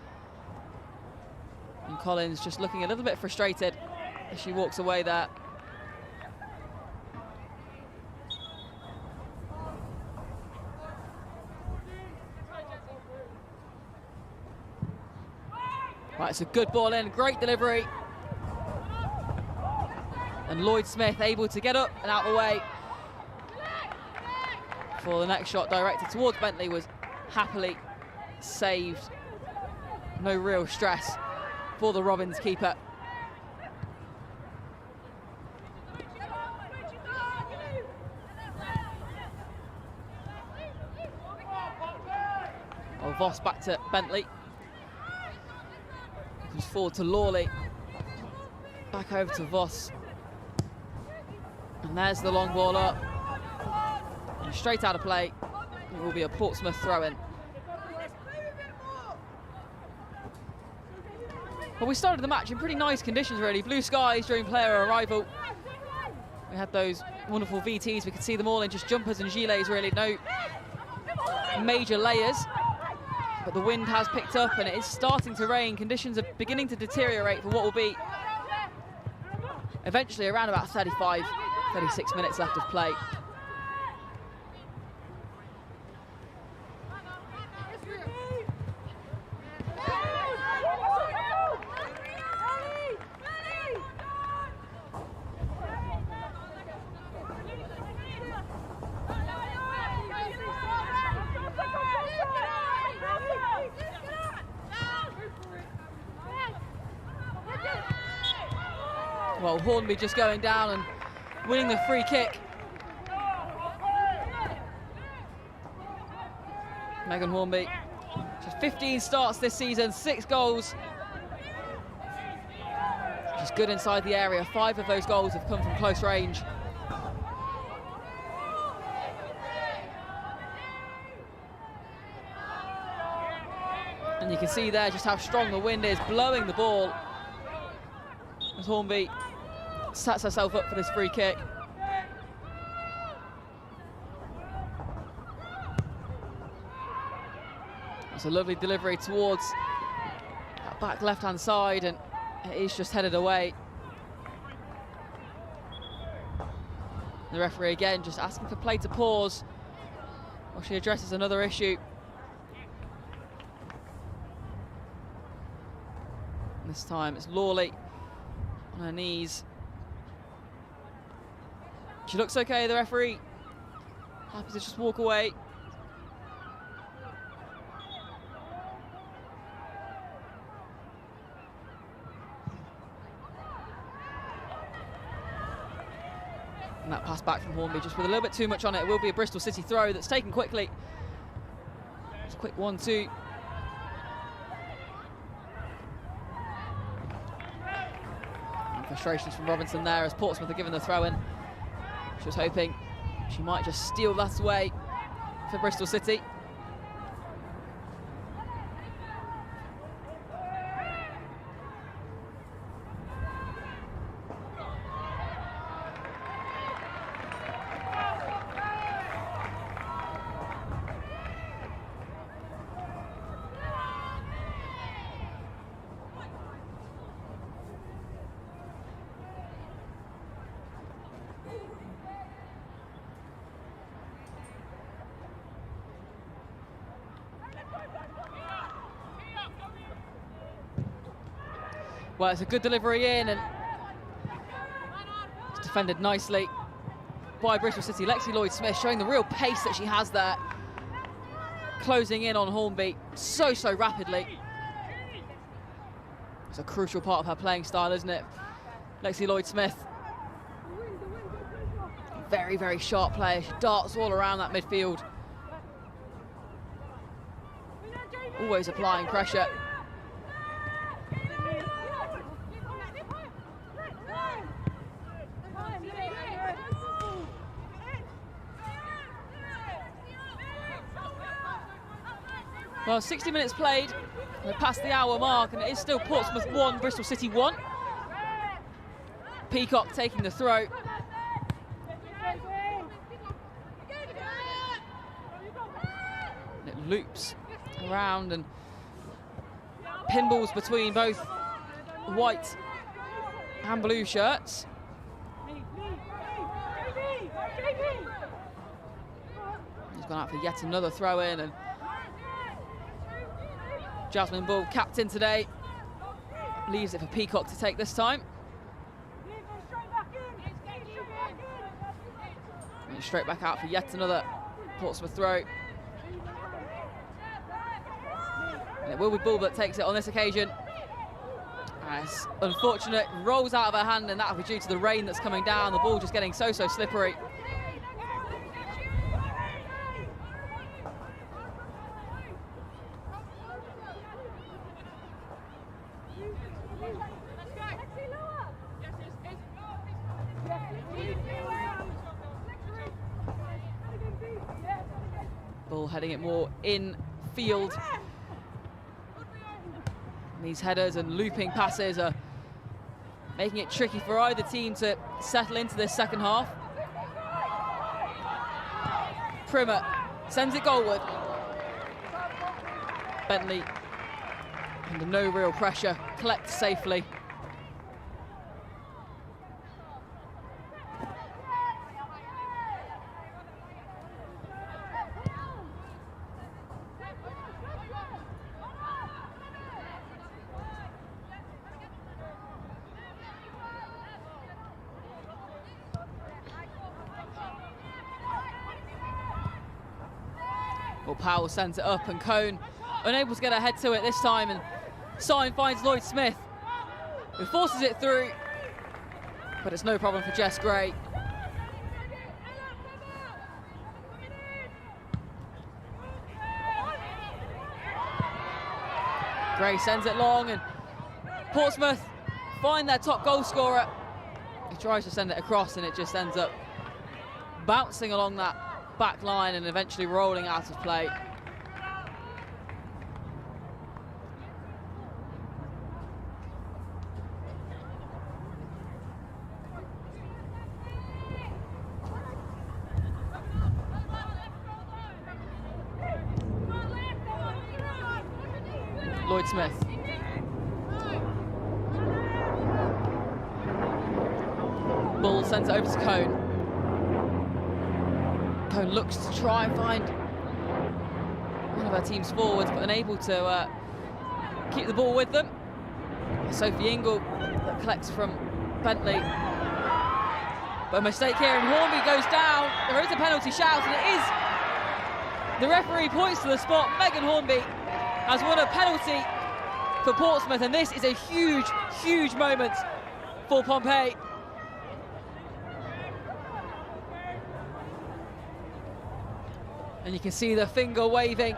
And Collins just looking a little bit frustrated as she walks away there. Right, it's a good ball in, great delivery. And Lloyd Smith able to get up and out of the way. For the next shot directed towards Bentley was happily saved. No real stress for the Robins keeper. Oh, Voss back to Bentley. Comes forward to Lawley. Back over to Voss. And there's the long ball up. And straight out of play. It will be a Portsmouth throw-in. Well, we started the match in pretty nice conditions, really. Blue skies during player arrival. We had those wonderful VTs. We could see them all in just jumpers and gilets, really. No major layers. But the wind has picked up and it is starting to rain. Conditions are beginning to deteriorate for what will be eventually around about 35, 36 minutes left of play. Well, Hornby just going down and winning the free kick. Megan Hornby, she's 15 starts this season, 6 goals. She's good inside the area. 5 of those goals have come from close range. And you can see there just how strong the wind is, blowing the ball as Hornby sets herself up for this free kick. It's a lovely delivery towards that back left-hand side, and it is just headed away. The referee again just asking for play to pause while she addresses another issue. And this time it's Lawley on her knees. She looks okay, the referee. Happy to just walk away. And that pass back from Hornby just with a little bit too much on it. It will be a Bristol City throw that's taken quickly. It's a quick 1-2. Frustrations from Robinson there as Portsmouth are given the throw in. She was hoping she might just steal that away for Bristol City. Well, it's a good delivery in, and it's defended nicely by Bristol City. Lexi Lloyd-Smith showing the real pace that she has there, closing in on Hornby so rapidly. It's a crucial part of her playing style, isn't it? Lexi Lloyd-Smith, very sharp player. She darts all around that midfield, always applying pressure. Well, 60 minutes played, we're past the hour mark, and it is still Portsmouth 1, Bristol City 1. Peacock taking the throw. loops around and pinballs between both white and blue shirts. He's gone out for yet another throw in, and Jasmine Bull, captain today, leaves it for Peacock to take this time. And straight back out for yet another Portsmouth throw. And it will be Bull that takes it on this occasion. As unfortunate, rolls out of her hand, and that'll be due to the rain that's coming down. The ball just getting so slippery. Bull heading it more in field. These headers and looping passes are making it tricky for either team to settle into this second half. Primer sends it goalward. Bentley, under no real pressure, collects safely. Well, Powell sends it up, and Cone unable to get her head to it this time, and Syme finds Lloyd Smith, who forces it through, but it's no problem for Jess Gray. Gray sends it long, and Portsmouth find their top goal scorer. He tries to send it across, and it just ends up bouncing along that back line and eventually rolling out of play. Lloyd Smith. Bull sends it over to Cone. Cone looks to try and find one of her team's forwards, but unable to keep the ball with them. Sophie Ingle that collects from Bentley. But a mistake here, and Hornby goes down. There is a penalty shout, and it is. The referee points to the spot. Megan Hornby has won a penalty for Portsmouth, and this is a huge, huge moment for Pompey. And you can see the finger waving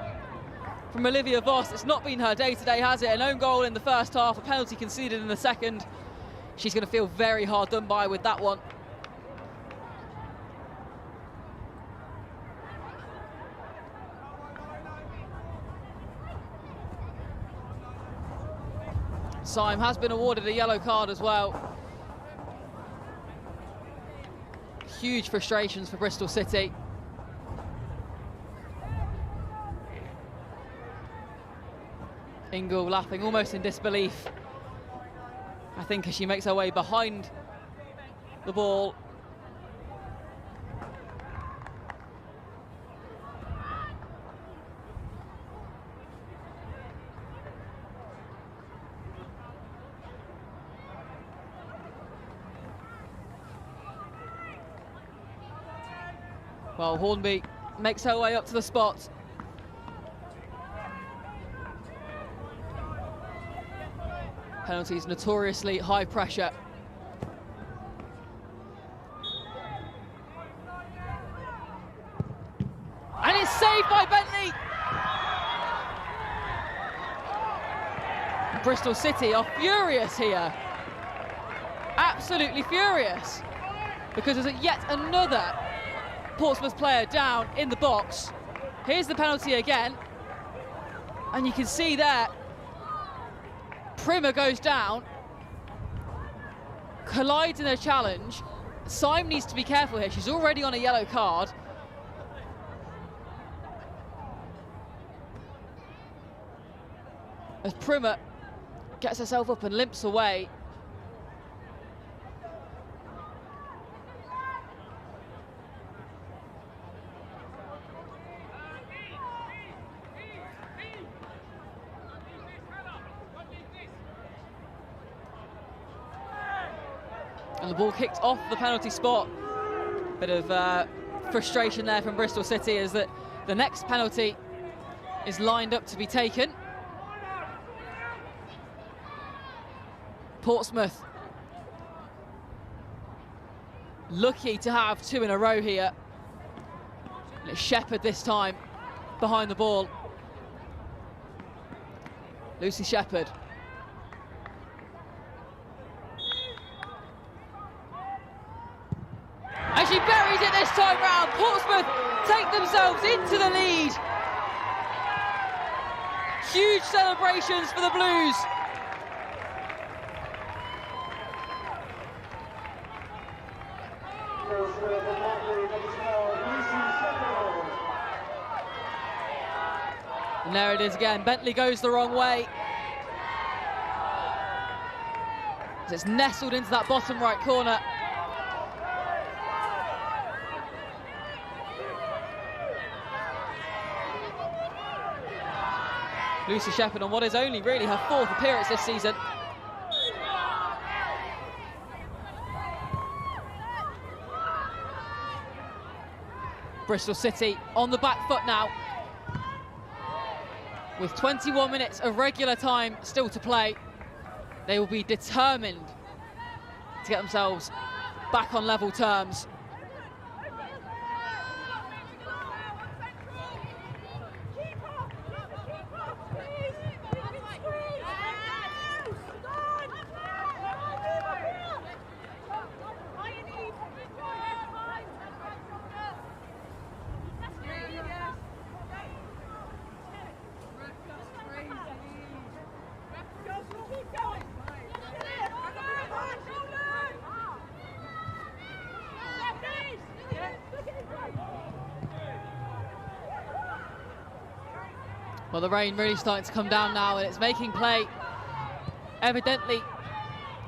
from Olivia Voss. It's not been her day today, has it? An own goal in the first half, a penalty conceded in the second. She's going to feel very hard done by with that one. Syme has been awarded a yellow card as well. Huge frustrations for Bristol City. Ingle laughing almost in disbelief, I think, as she makes her way behind the ball. Well, Hornby makes her way up to the spot. Penalties notoriously high pressure. And it's saved by Bentley! Bristol City are furious here. Absolutely furious. Because there's yet another Portsmouth player down in the box. Here's the penalty again. And you can see there, Primer goes down, collides in a challenge. Syme needs to be careful here. She's already on a yellow card. as Primmer gets herself up and limps away. And the ball kicked off the penalty spot. Bit of frustration there from Bristol City as that the next penalty is lined up to be taken. Portsmouth lucky to have 2 in a row here. And it's Shepherd this time behind the ball. Lucy Shepherd. And she buries it this time round. Portsmouth take themselves into the lead. Huge celebrations for the Blues. And there it is again. Bentley goes the wrong way. As it's nestled into that bottom right corner. Lucy Shepherd on what is only really her 4th appearance this season. Bristol City on the back foot now. With 21 minutes of regular time still to play, they will be determined to get themselves back on level terms. Well, the rain really starting to come down now, and it's making play evidently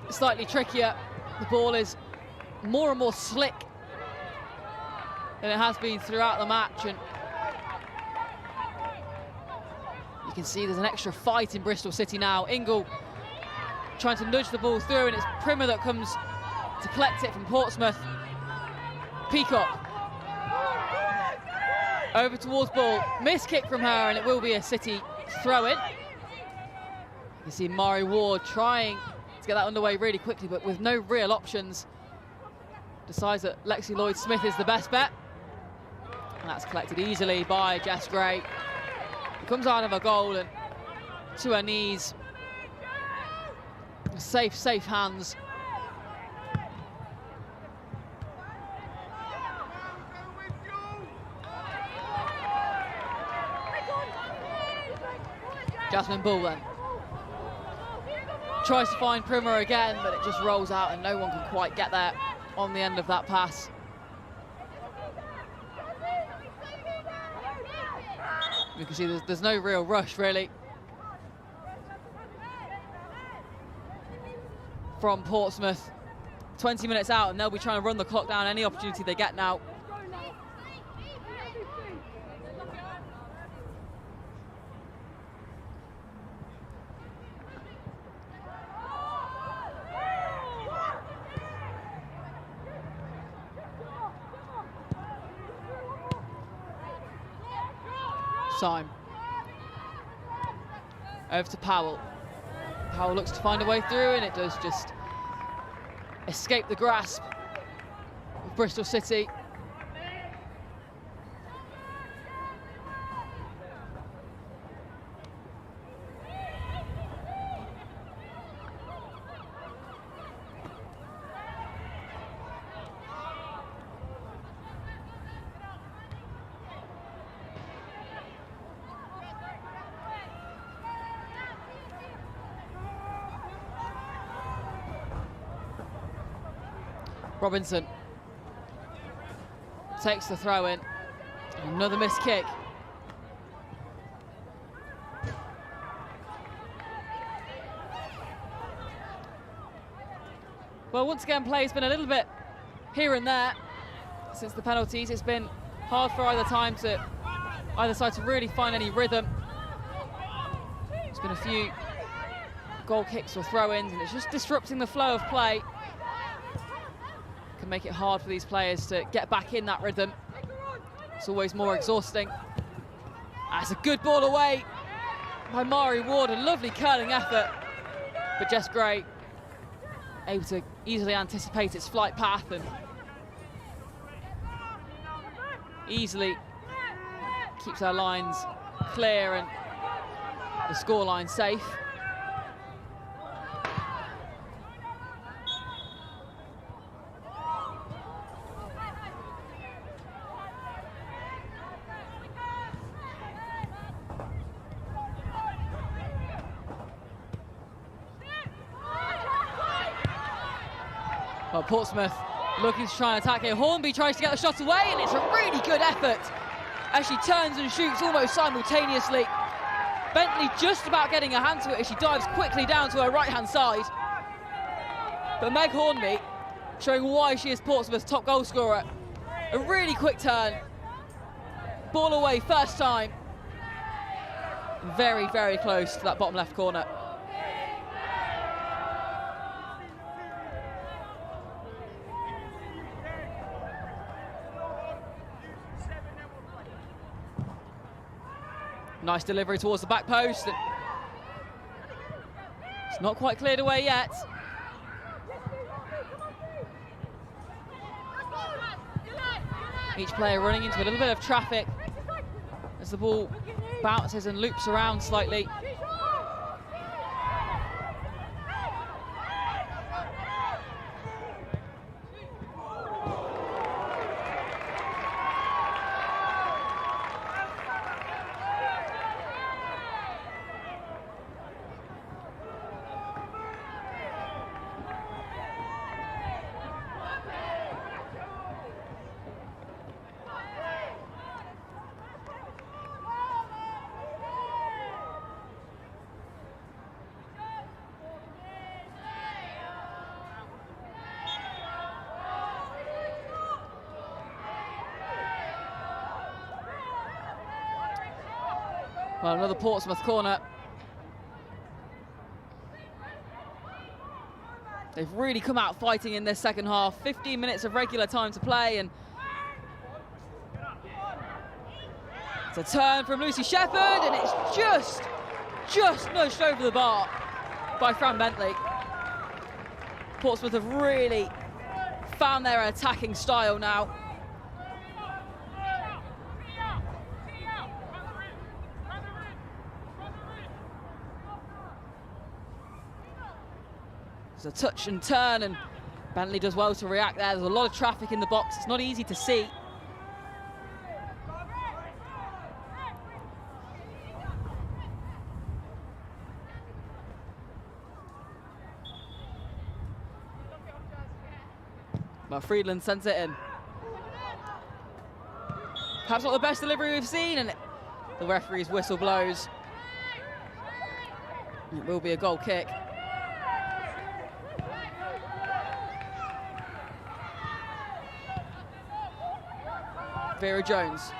slightly trickier. The ball is more and more slick than it has been throughout the match, and you can see there's an extra fight in Bristol City now. Ingle trying to nudge the ball through, and it's Primmer that comes to collect it from Portsmouth. Peacock over towards ball, miss kick from her, and it will be a City throw-in. You see Mari Ward trying to get that underway really quickly, but with no real options. Decides that Lexi Lloyd-Smith is the best bet. And that's collected easily by Jess Gray. It comes out of a goal and to her knees. Safe hands. Jasmine Bull then tries to find Primmer again, but it just rolls out and no one can quite get there on the end of that pass. You can see there's no real rush really from Portsmouth. 20 minutes out and they'll be trying to run the clock down any opportunity they get now. Time. Over to Powell. Powell looks to find a way through, and it does just escape the grasp of Bristol City. Robinson takes the throw in. Another missed kick. Well, once again, play's been a little bit here and there since the penalties. It's been hard for either side to really find any rhythm. There's been a few goal kicks or throw-ins, and it's just disrupting the flow of play. Can make it hard for these players to get back in that rhythm. It's always more exhausting. That's a good ball away by Mari Ward, a lovely curling effort, but Jess Gray able to easily anticipate its flight path and easily keeps our lines clear and the scoreline safe. Well, Portsmouth looking to try and attack here. Hornby tries to get the shot away, and it's a really good effort as she turns and shoots almost simultaneously. Bentley just about getting her hand to it as she dives quickly down to her right-hand side. But Meg Hornby showing why she is Portsmouth's top goal scorer. A really quick turn. Ball away first time. Very, very close to that bottom left corner. Nice delivery towards the back post. It's not quite cleared away yet. Each player running into a little bit of traffic as the ball bounces and loops around slightly. Well, another Portsmouth corner. They've really come out fighting in this second half. 15 minutes of regular time to play, and it's a turn from Lucy Shepherd, and it's just nudged over the bar by Fran Bentley. Portsmouth have really found their attacking style now. There's a touch and turn, and Bentley does well to react there. There's a lot of traffic in the box. It's not easy to see. But Friedland sends it in. Perhaps not the best delivery we've seen, and the referee's whistle blows. It will be a goal kick. Vera Jones.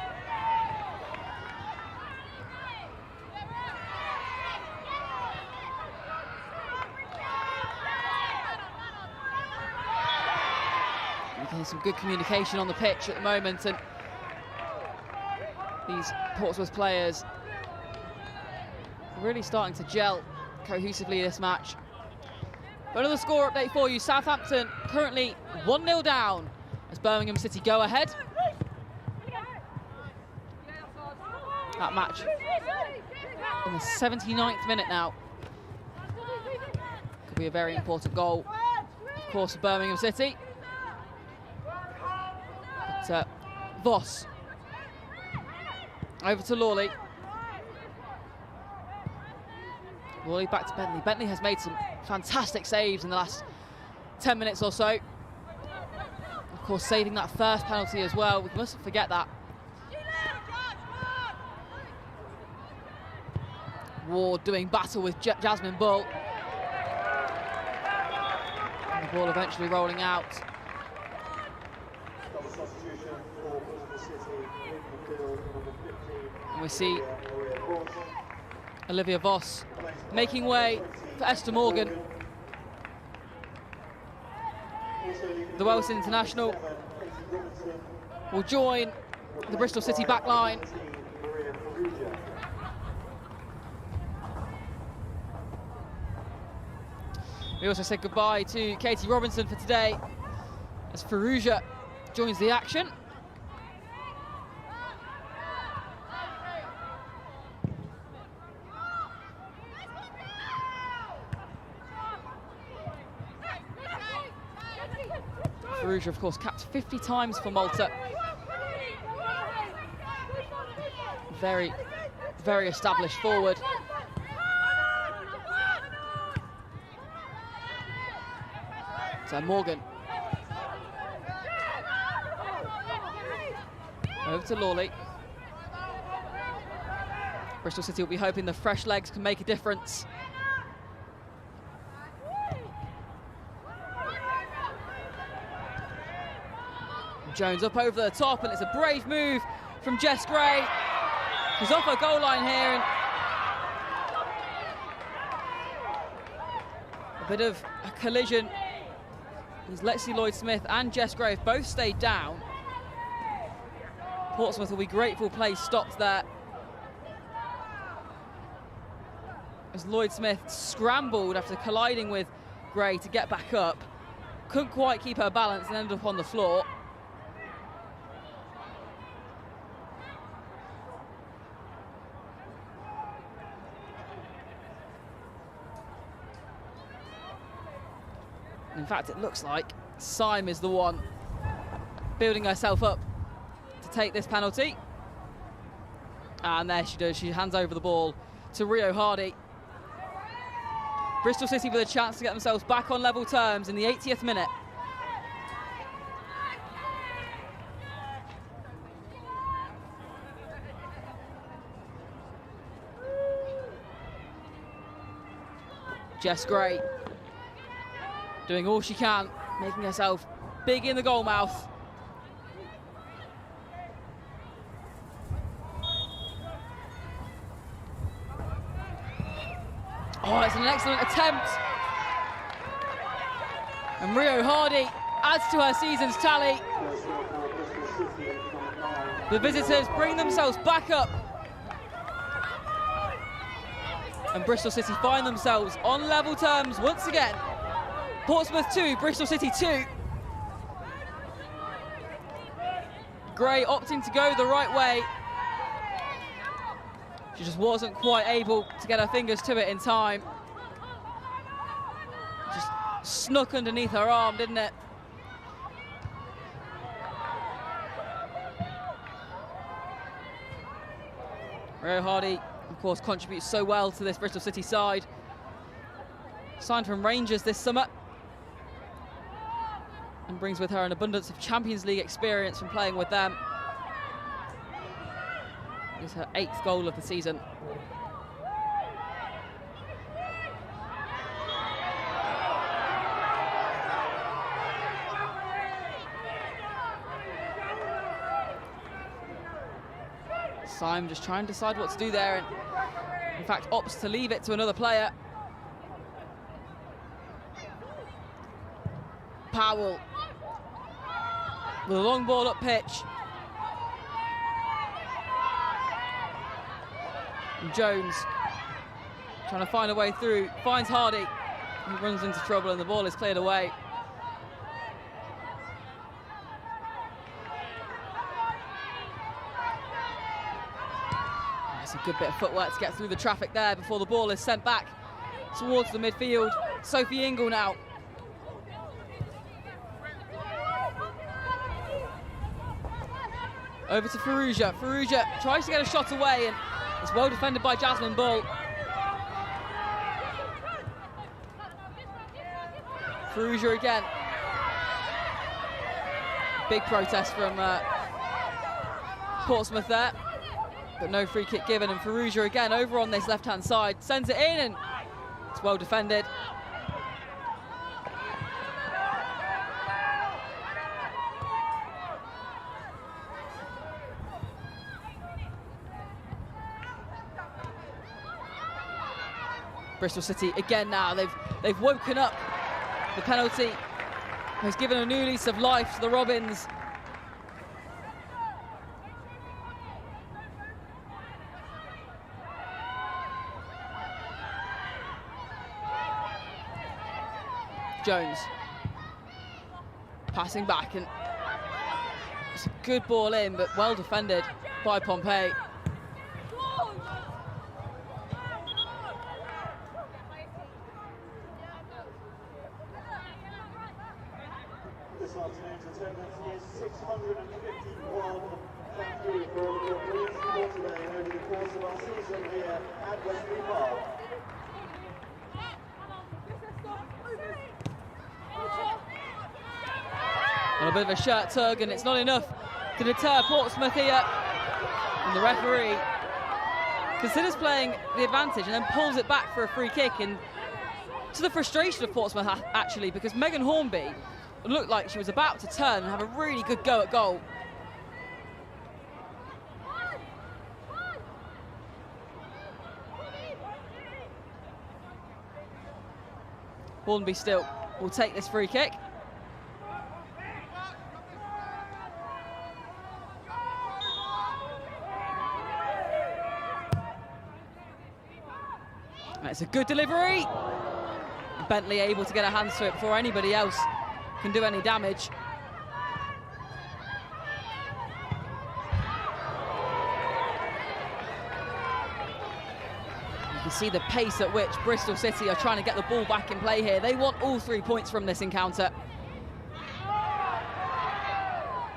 Getting some good communication on the pitch at the moment, and these Portsmouth players are really starting to gel cohesively this match. But another score update for you. Southampton currently 1-0 down as Birmingham City go ahead. That match in the 79th minute now. Could be a very important goal, of course, for Birmingham City. But Voss over to Lawley. Lawley back to Bentley. Bentley has made some fantastic saves in the last 10 minutes or so. Of course, saving that first penalty as well. We mustn't forget that. Ward doing battle with Jasmine Bull. And The ball eventually rolling out. And we see Olivia Voss making way for Esther Morgan. The Welsh international will join the Bristol City backline. We also said goodbye to Katie Robinson for today as Firouzja joins the action. Firouzja, of course, capped 50 times for Malta. Very, very established forward. So Morgan. Over to Lawley. Bristol City will be hoping the fresh legs can make a difference. Jones up over the top, and it's a brave move from Jess Gray. She's off her goal line here, and a bit of a collision. As Lexi Lloyd-Smith and Jess Gray have both stayed down. Portsmouth will be grateful play stopped there, as Lloyd-Smith scrambled after colliding with Gray to get back up. Couldn't quite keep her balance and ended up on the floor. In fact, it looks like Syme is the one building herself up to take this penalty. And there she does. She hands over the ball to Rio Hardy. Bristol City with a chance to get themselves back on level terms in the 80th minute. Jess Gray doing all she can, making herself big in the goal mouth. Oh, it's an excellent attempt. And Rio Hardy adds to her season's tally. The visitors bring themselves back up. And Bristol City find themselves on level terms once again. Portsmouth 2, Bristol City 2. Gray opting to go the right way. She just wasn't quite able to get her fingers to it in time. Just snuck underneath her arm, didn't it? Rio Hardy, of course, contributes so well to this Bristol City side. Signed from Rangers this summer, and brings with her an abundance of Champions League experience from playing with them. It is her 8th goal of the season. Syme just trying to decide what to do there, and in fact opts to leave it to another player. Powell with a long ball up pitch. And Jones trying to find a way through, finds Hardy. He runs into trouble and the ball is cleared away. That's a good bit of footwork to get through the traffic there before the ball is sent back towards the midfield. Sophie Ingle now. Over to Firouzja. Firouzja tries to get a shot away, and it's well defended by Jasmine Bull. Firouzja again. Big protest from Portsmouth there, but no free kick given. And Firouzja again over on this left-hand side, sends it in, and it's well defended. Bristol City again now. They've woken up. The penalty has given a new lease of life to the Robins. Jones passing back, and it's a good ball in, but well defended by Pompey. This afternoon's attendance is 651. Thank you for all of your brilliant support today over the course of our season here at Westbury Park. And a bit of a shirt tug, and it's not enough to deter Portsmouth here. And the referee considers playing the advantage and then pulls it back for a free kick, and to the frustration of Portsmouth actually, because Megan Hornby looked like she was about to turn and have a really good go at goal. Hornby still will take this free kick. It's a good delivery. Bentley able to get her hands to it before anybody else can do any damage. You can see the pace at which Bristol City are trying to get the ball back in play here. They want all 3 points from this encounter.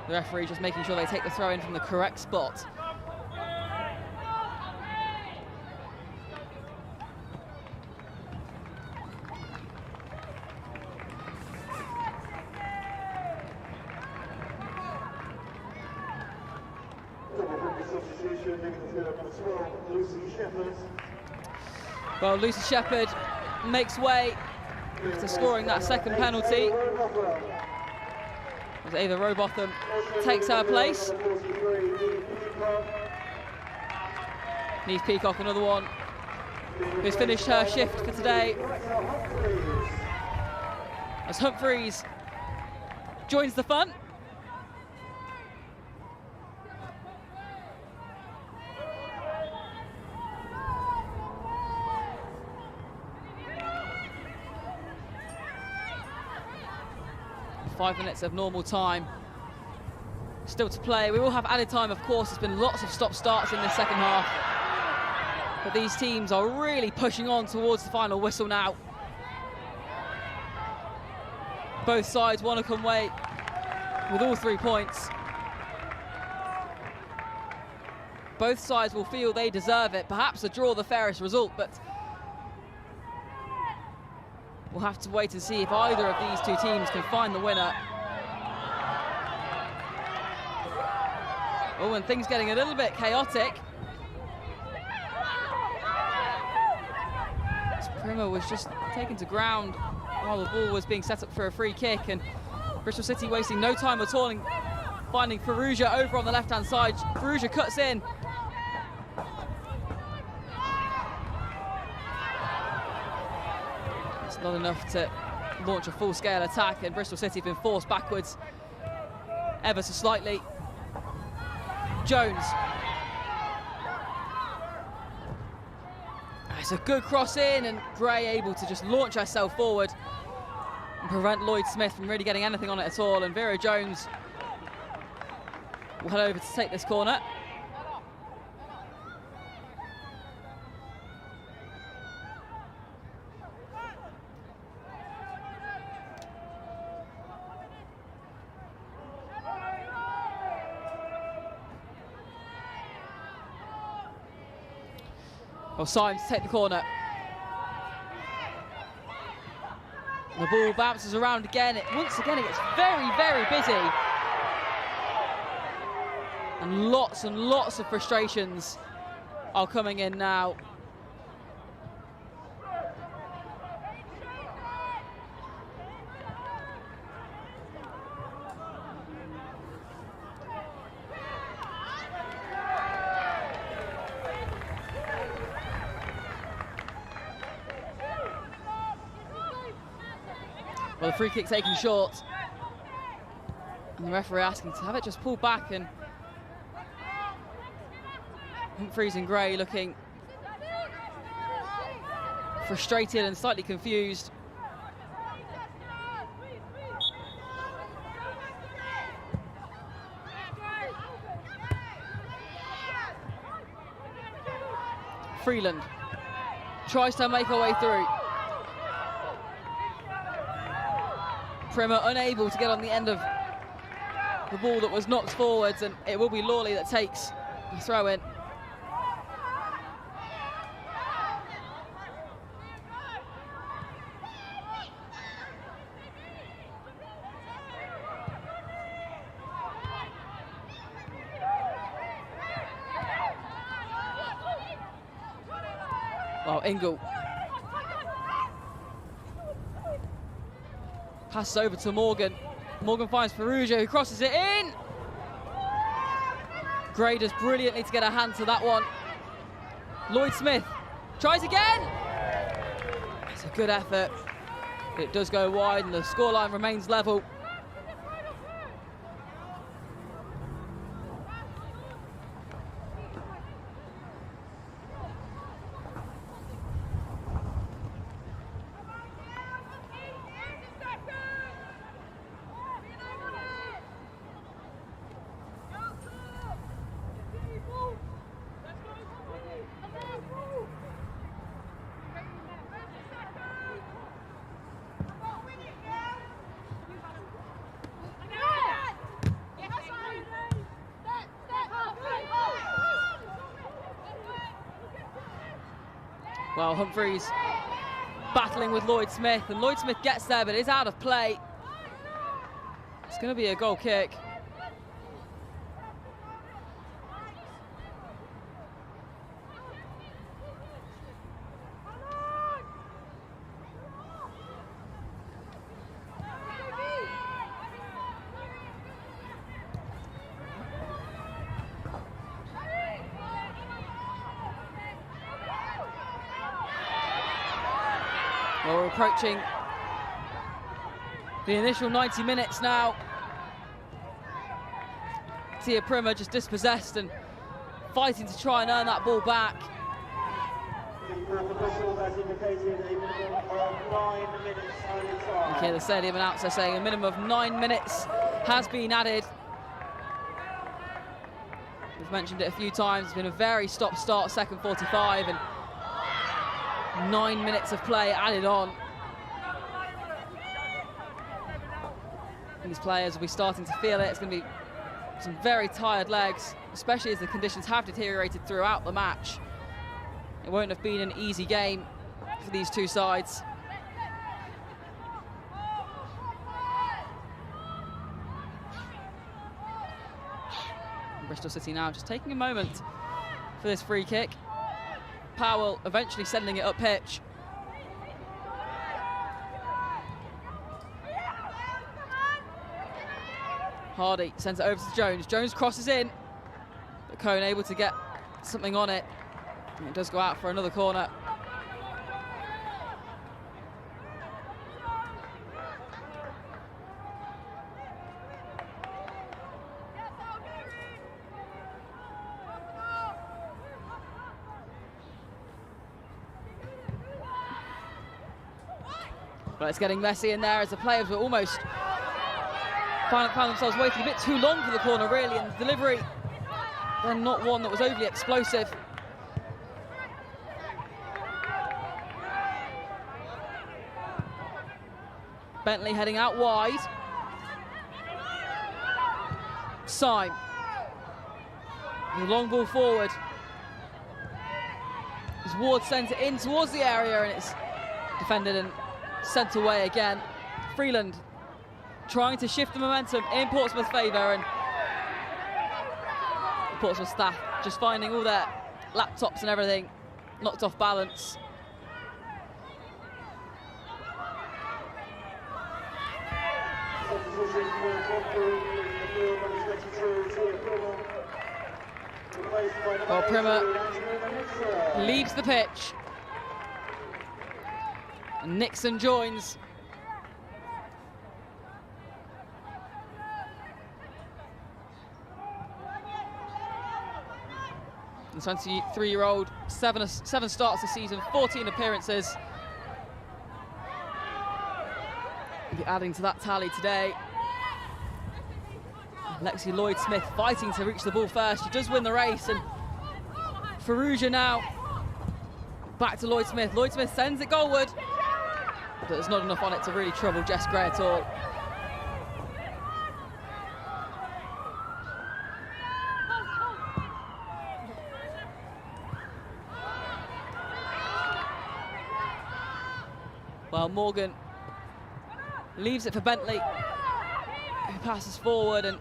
The referee just making sure they take the throw in from the correct spot. Well, Lucy Shepherd makes way to scoring that second penalty, as Ava Robotham takes her place. Neve Peacock, another one who's finished her shift for today, as Humphreys joins the fun. Five minutes of normal time still to play. We will have added time, of course. There's been lots of stop-starts in this second half, but these teams are really pushing on towards the final whistle now. Both sides want to come away with all 3 points. Both sides will feel they deserve it. Perhaps a draw the fairest result, but we'll have to wait and see if either of these two teams can find the winner. Oh, and things getting a little bit chaotic. Primo was just taken to ground while the ball was being set up for a free kick, and Bristol City wasting no time at all in finding Farouja over on the left-hand side. Farouja cuts in. Not enough to launch a full-scale attack, and Bristol City have been forced backwards ever so slightly. Jones. It's a good cross in, and Gray able to just launch herself forward and prevent Lloyd Smith from really getting anything on it at all, and Vera Jones will head over to take this corner. Well, Symes to take the corner. The ball bounces around again. Once again, it gets very, very busy. And lots of frustrations are coming in now. Well, the free kick taken short. And the referee asking to have it just pulled back, and Humphreys and Gray looking frustrated and slightly confused. Freeland tries to make her way through. Primer unable to get on the end of the ball that was knocked forwards, and it will be Lawley that takes the throw in. Well, Ingle passes over to Morgan. Morgan finds Perugia, who crosses it in. Gray does brilliantly to get a hand to that one. Lloyd Smith tries again. It's a good effort. It does go wide, and the scoreline remains level. Well, Humphreys battling with Lloyd Smith, and Lloyd Smith gets there, but it's out of play. It's going to be a goal kick. Well, we're approaching the initial 90 minutes now. Tia Primer just dispossessed and fighting to try and earn that ball back. Okay, the stadium announcer saying a minimum of 9 minutes has been added. We've mentioned it a few times. It's been a very stop-start second 45, and 9 minutes of play added on. These players will be starting to feel it. It's going to be some very tired legs, especially as the conditions have deteriorated throughout the match. It won't have been an easy game for these two sides. And Bristol City now just taking a moment for this free kick. Powell eventually sending it up pitch. Hardy sends it over to Jones. Jones crosses in, but Cohn able to get something on it. And it does go out for another corner. But it's getting messy in there as the players were almost found themselves waiting a bit too long for the corner, really, and the delivery then not one that was overly explosive. Bentley heading out wide. Syme. The long ball forward. As Ward sends it in towards the area, and it's defended and sent away again. Freeland trying to shift the momentum in Portsmouth's favour, and the Portsmouth staff just finding all their laptops and everything knocked off balance. Well, Primer leaves the pitch. And Nixon joins The 23-year-old, seven starts this season, 14 appearances. He'll be adding to that tally today. Lexi Lloyd-Smith fighting to reach the ball first. She does win the race, and Farrugia now back to Lloyd-Smith. Lloyd-Smith sends it goalward, but there's not enough on it to really trouble Jess Gray at all. Well, Morgan leaves it for Bentley, who passes forward, and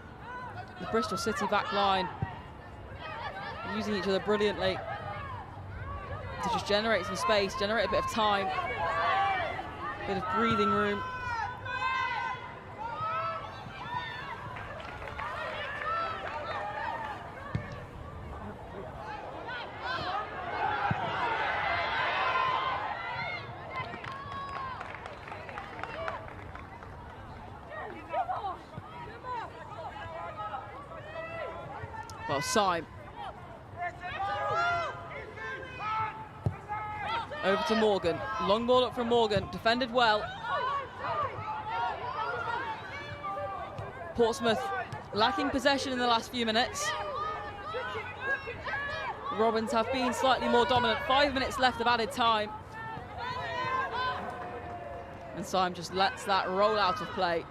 the Bristol City back line using each other brilliantly to just generate some space, generate a bit of time, a bit of breathing room. Well, Syme. Over to Morgan. Long ball up from Morgan. Defended well. Portsmouth lacking possession in the last few minutes. Robins have been slightly more dominant. 5 minutes left of added time. And Syme just lets that roll out of play.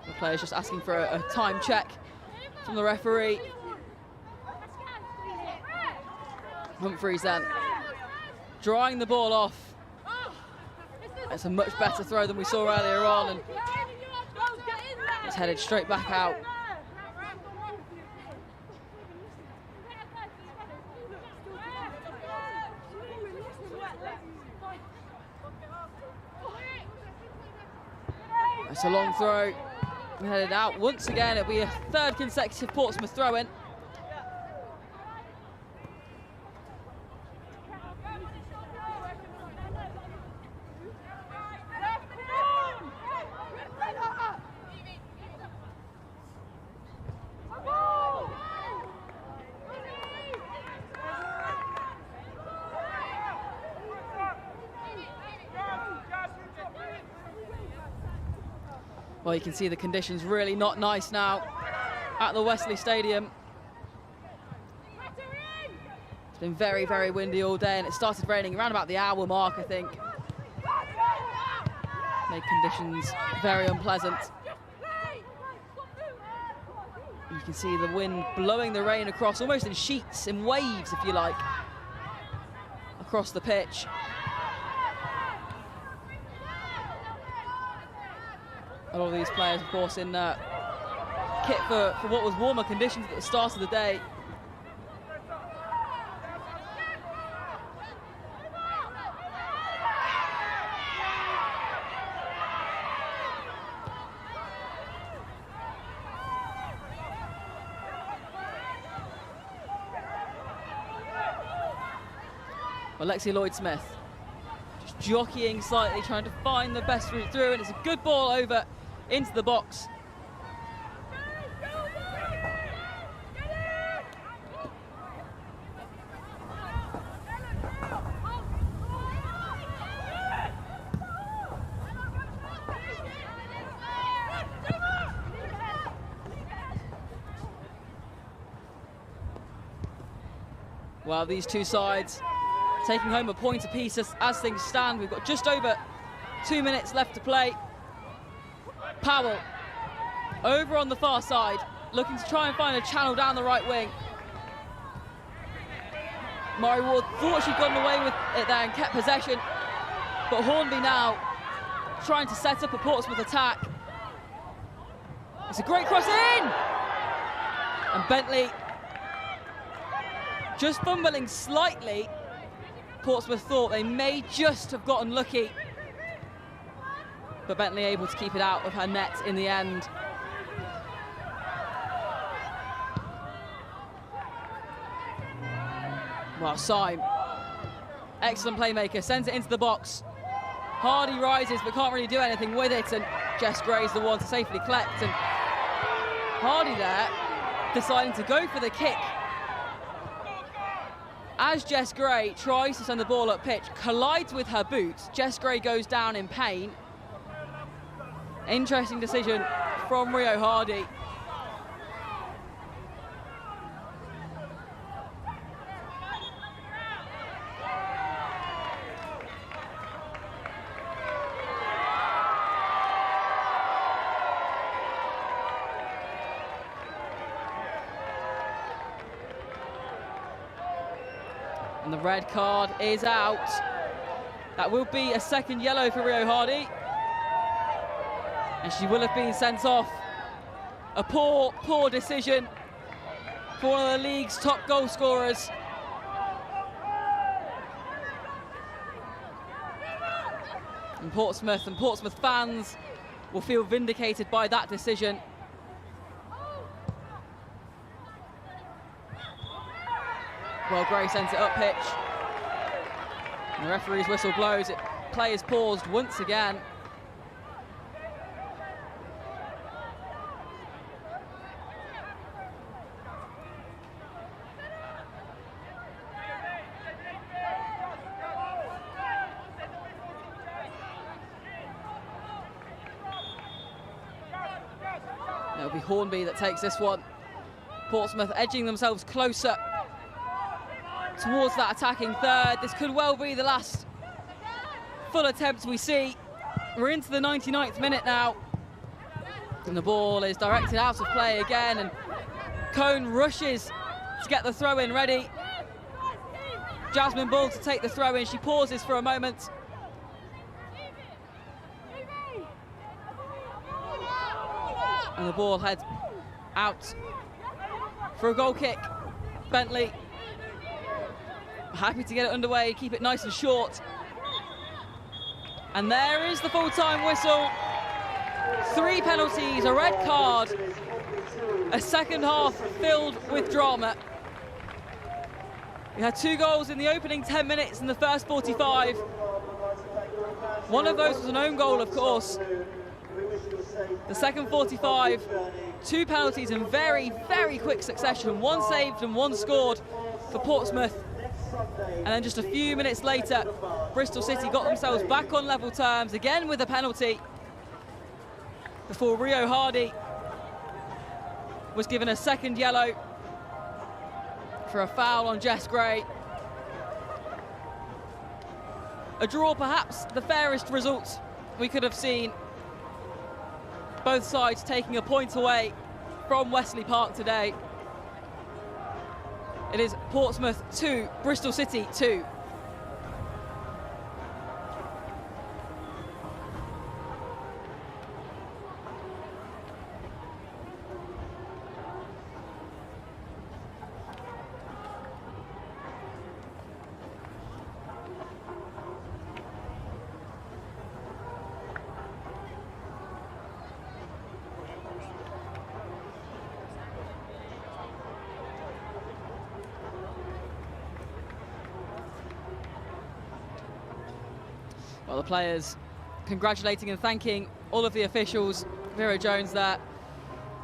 The player's just asking for a time check from the referee. Humphreys then drawing the ball off. It's a much better throw than we saw earlier on, and it's headed straight back out. It's a long throw, headed out once again. It'll be a third consecutive Portsmouth throw-in. Well, you can see the conditions really not nice now at the Wesley Stadium. It's been very, very windy all day, and it started raining around about the hour mark, I think. Made conditions very unpleasant. You can see the wind blowing the rain across, almost in sheets, in waves, if you like, across the pitch. A lot of these players, of course, in kit for what was warmer conditions at the start of the day. Well, Lexi Lloyd-Smith just jockeying slightly, trying to find the best route through, and it's a good ball over into the box. Well, these two sides taking home a point apiece as things stand. We've got just over 2 minutes left to play. Powell over on the far side, looking to try and find a channel down the right wing. Murray Ward thought she'd gotten away with it there and kept possession, but Hornby now trying to set up a Portsmouth attack. It's a great cross in! And Bentley just fumbling slightly. Portsmouth thought they may just have gotten lucky, but Bentley able to keep it out of her net in the end. Well, Syme, excellent playmaker, sends it into the box. Hardy rises but can't really do anything with it, and Jess Gray's the one to safely collect. And Hardy there deciding to go for the kick as Jess Gray tries to send the ball up pitch, collides with her boots. Jess Gray goes down in pain. Interesting decision from Rio Hardy. And the red card is out. That will be a second yellow for Rio Hardy. And she will have been sent off. A poor, poor decision for one of the league's top goal scorers. And Portsmouth fans will feel vindicated by that decision. Well, Gray sends it up pitch. And the referee's whistle blows. Play is paused once again. It'll be Hornby that takes this one. Portsmouth edging themselves closer towards that attacking third. This could well be the last full attempt we see. We're into the 99th minute now. And the ball is directed out of play again, and Cone rushes to get the throw-in ready. Jasmine Bull to take the throw-in. She pauses for a moment. And the ball heads out for a goal kick. Bentley happy to get it underway, keep it nice and short. And there is the full-time whistle. 3 penalties, a red card, a second half filled with drama. We had 2 goals in the opening 10 minutes in the first 45. One of those was an own goal, of course. The second 45, 2 penalties in very, very quick succession. 1 saved and 1 scored for Portsmouth. And then just a few minutes later, Bristol City got themselves back on level terms, again with a penalty, before Rio Hardy was given a second yellow for a foul on Jess Gray. A draw, perhaps the fairest result we could have seen. Both sides taking a point away from Wesley Park today. It is Portsmouth 2, Bristol City 2. Well, the players congratulating and thanking all of the officials. Vera Jones there,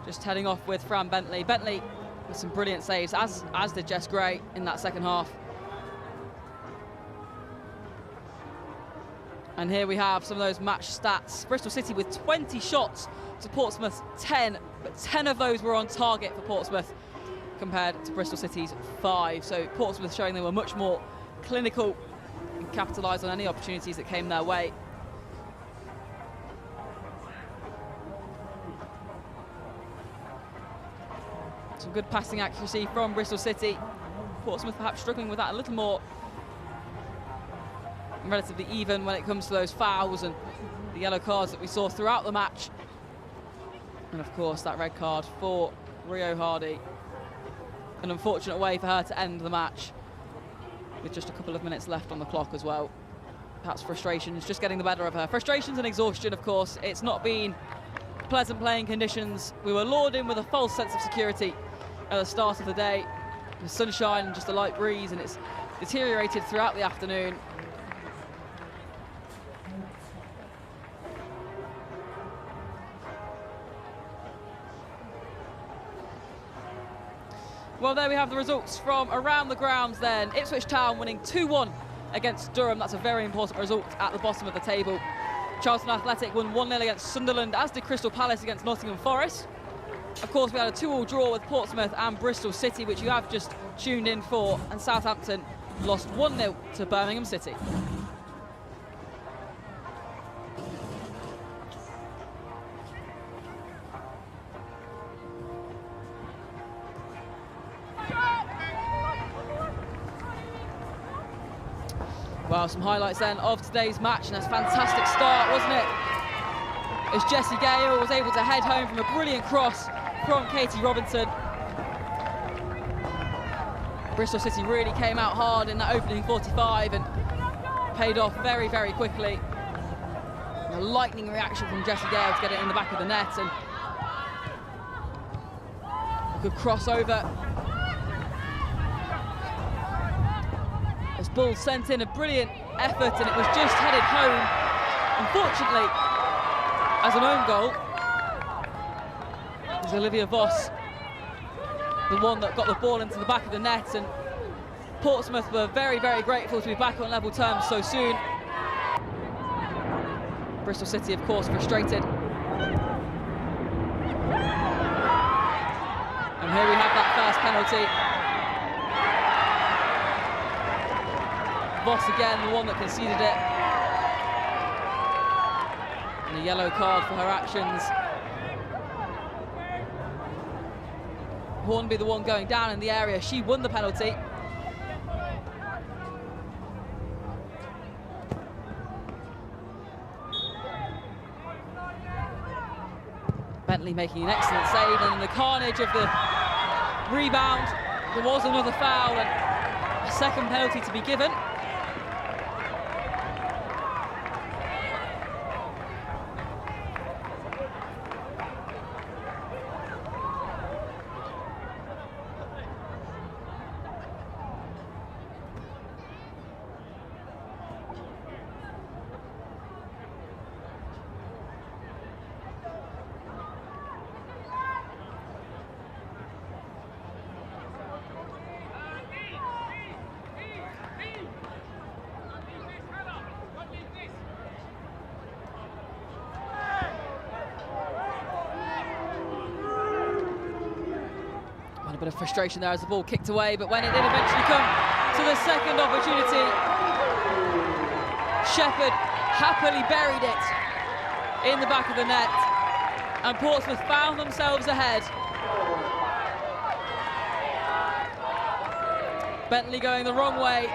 just heading off with Fran Bentley. Bentley with some brilliant saves, as did Jess Gray in that second half. And here we have some of those match stats. Bristol City with 20 shots to Portsmouth's 10, but 10 of those were on target for Portsmouth compared to Bristol City's 5. So Portsmouth showing they were much more clinical and capitalised on any opportunities that came their way. Some good passing accuracy from Bristol City. Portsmouth perhaps struggling with that a little more. And relatively even when it comes to those fouls and the yellow cards that we saw throughout the match. And of course that red card for Rio Hardy. An unfortunate way for her to end the match, with just a couple of minutes left on the clock as well. Perhaps frustrations just getting the better of her. Frustrations and exhaustion, of course. It's not been pleasant playing conditions. We were lured in with a false sense of security at the start of the day. The sunshine and just a light breeze, and it's deteriorated throughout the afternoon. Well, there we have the results from around the grounds then. Ipswich Town winning 2-1 against Durham. That's a very important result at the bottom of the table. Charlton Athletic won 1-0 against Sunderland, as did Crystal Palace against Nottingham Forest. Of course, we had a 2-2 draw with Portsmouth and Bristol City, which you have just tuned in for, and Southampton lost 1-0 to Birmingham City. Well, some highlights then of today's match, and a fantastic start, wasn't it? As Jessie Gale was able to head home from a brilliant cross from Katie Robinson. Bristol City really came out hard in that opening 45 and paid off very, very quickly. A lightning reaction from Jessie Gale to get it in the back of the net, and a good crossover. As Bull sent in a brilliant effort, and it was just headed home, unfortunately, as an own goal. It was Olivia Voss, the one that got the ball into the back of the net, and Portsmouth were very, very grateful to be back on level terms so soon. Bristol City, of course, frustrated. And here we have that first penalty. Voss again, the one that conceded it. And a yellow card for her actions. Hornby, the one going down in the area, she won the penalty. Bentley making an excellent save, and in the carnage of the rebound, there was another foul and a second penalty to be given. A bit of frustration there as the ball kicked away, but when it did eventually come to the second opportunity, Shepherd happily buried it in the back of the net, and Portsmouth found themselves ahead. Bentley going the wrong way,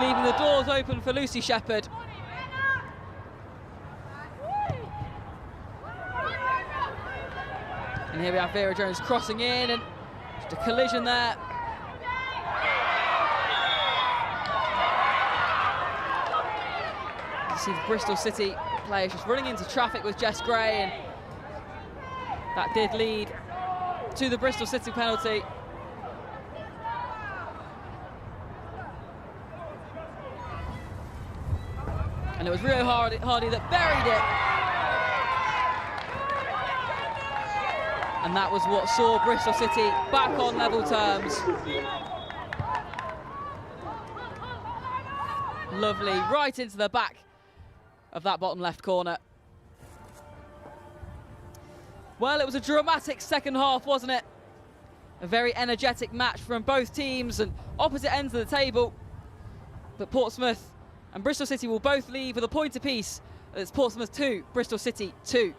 leaving the doors open for Lucy Shepherd. And here we have Vera Jones crossing in, and just a collision there. You see the Bristol City players just running into traffic with Jess Gray, and that did lead to the Bristol City penalty. And it was Rio Hardy that buried it. And that was what saw Bristol City back on level terms. Lovely, right into the back of that bottom left corner. Well, it was a dramatic second half, wasn't it? A very energetic match from both teams and opposite ends of the table. But Portsmouth and Bristol City will both leave with a point apiece. It's Portsmouth 2, Bristol City 2.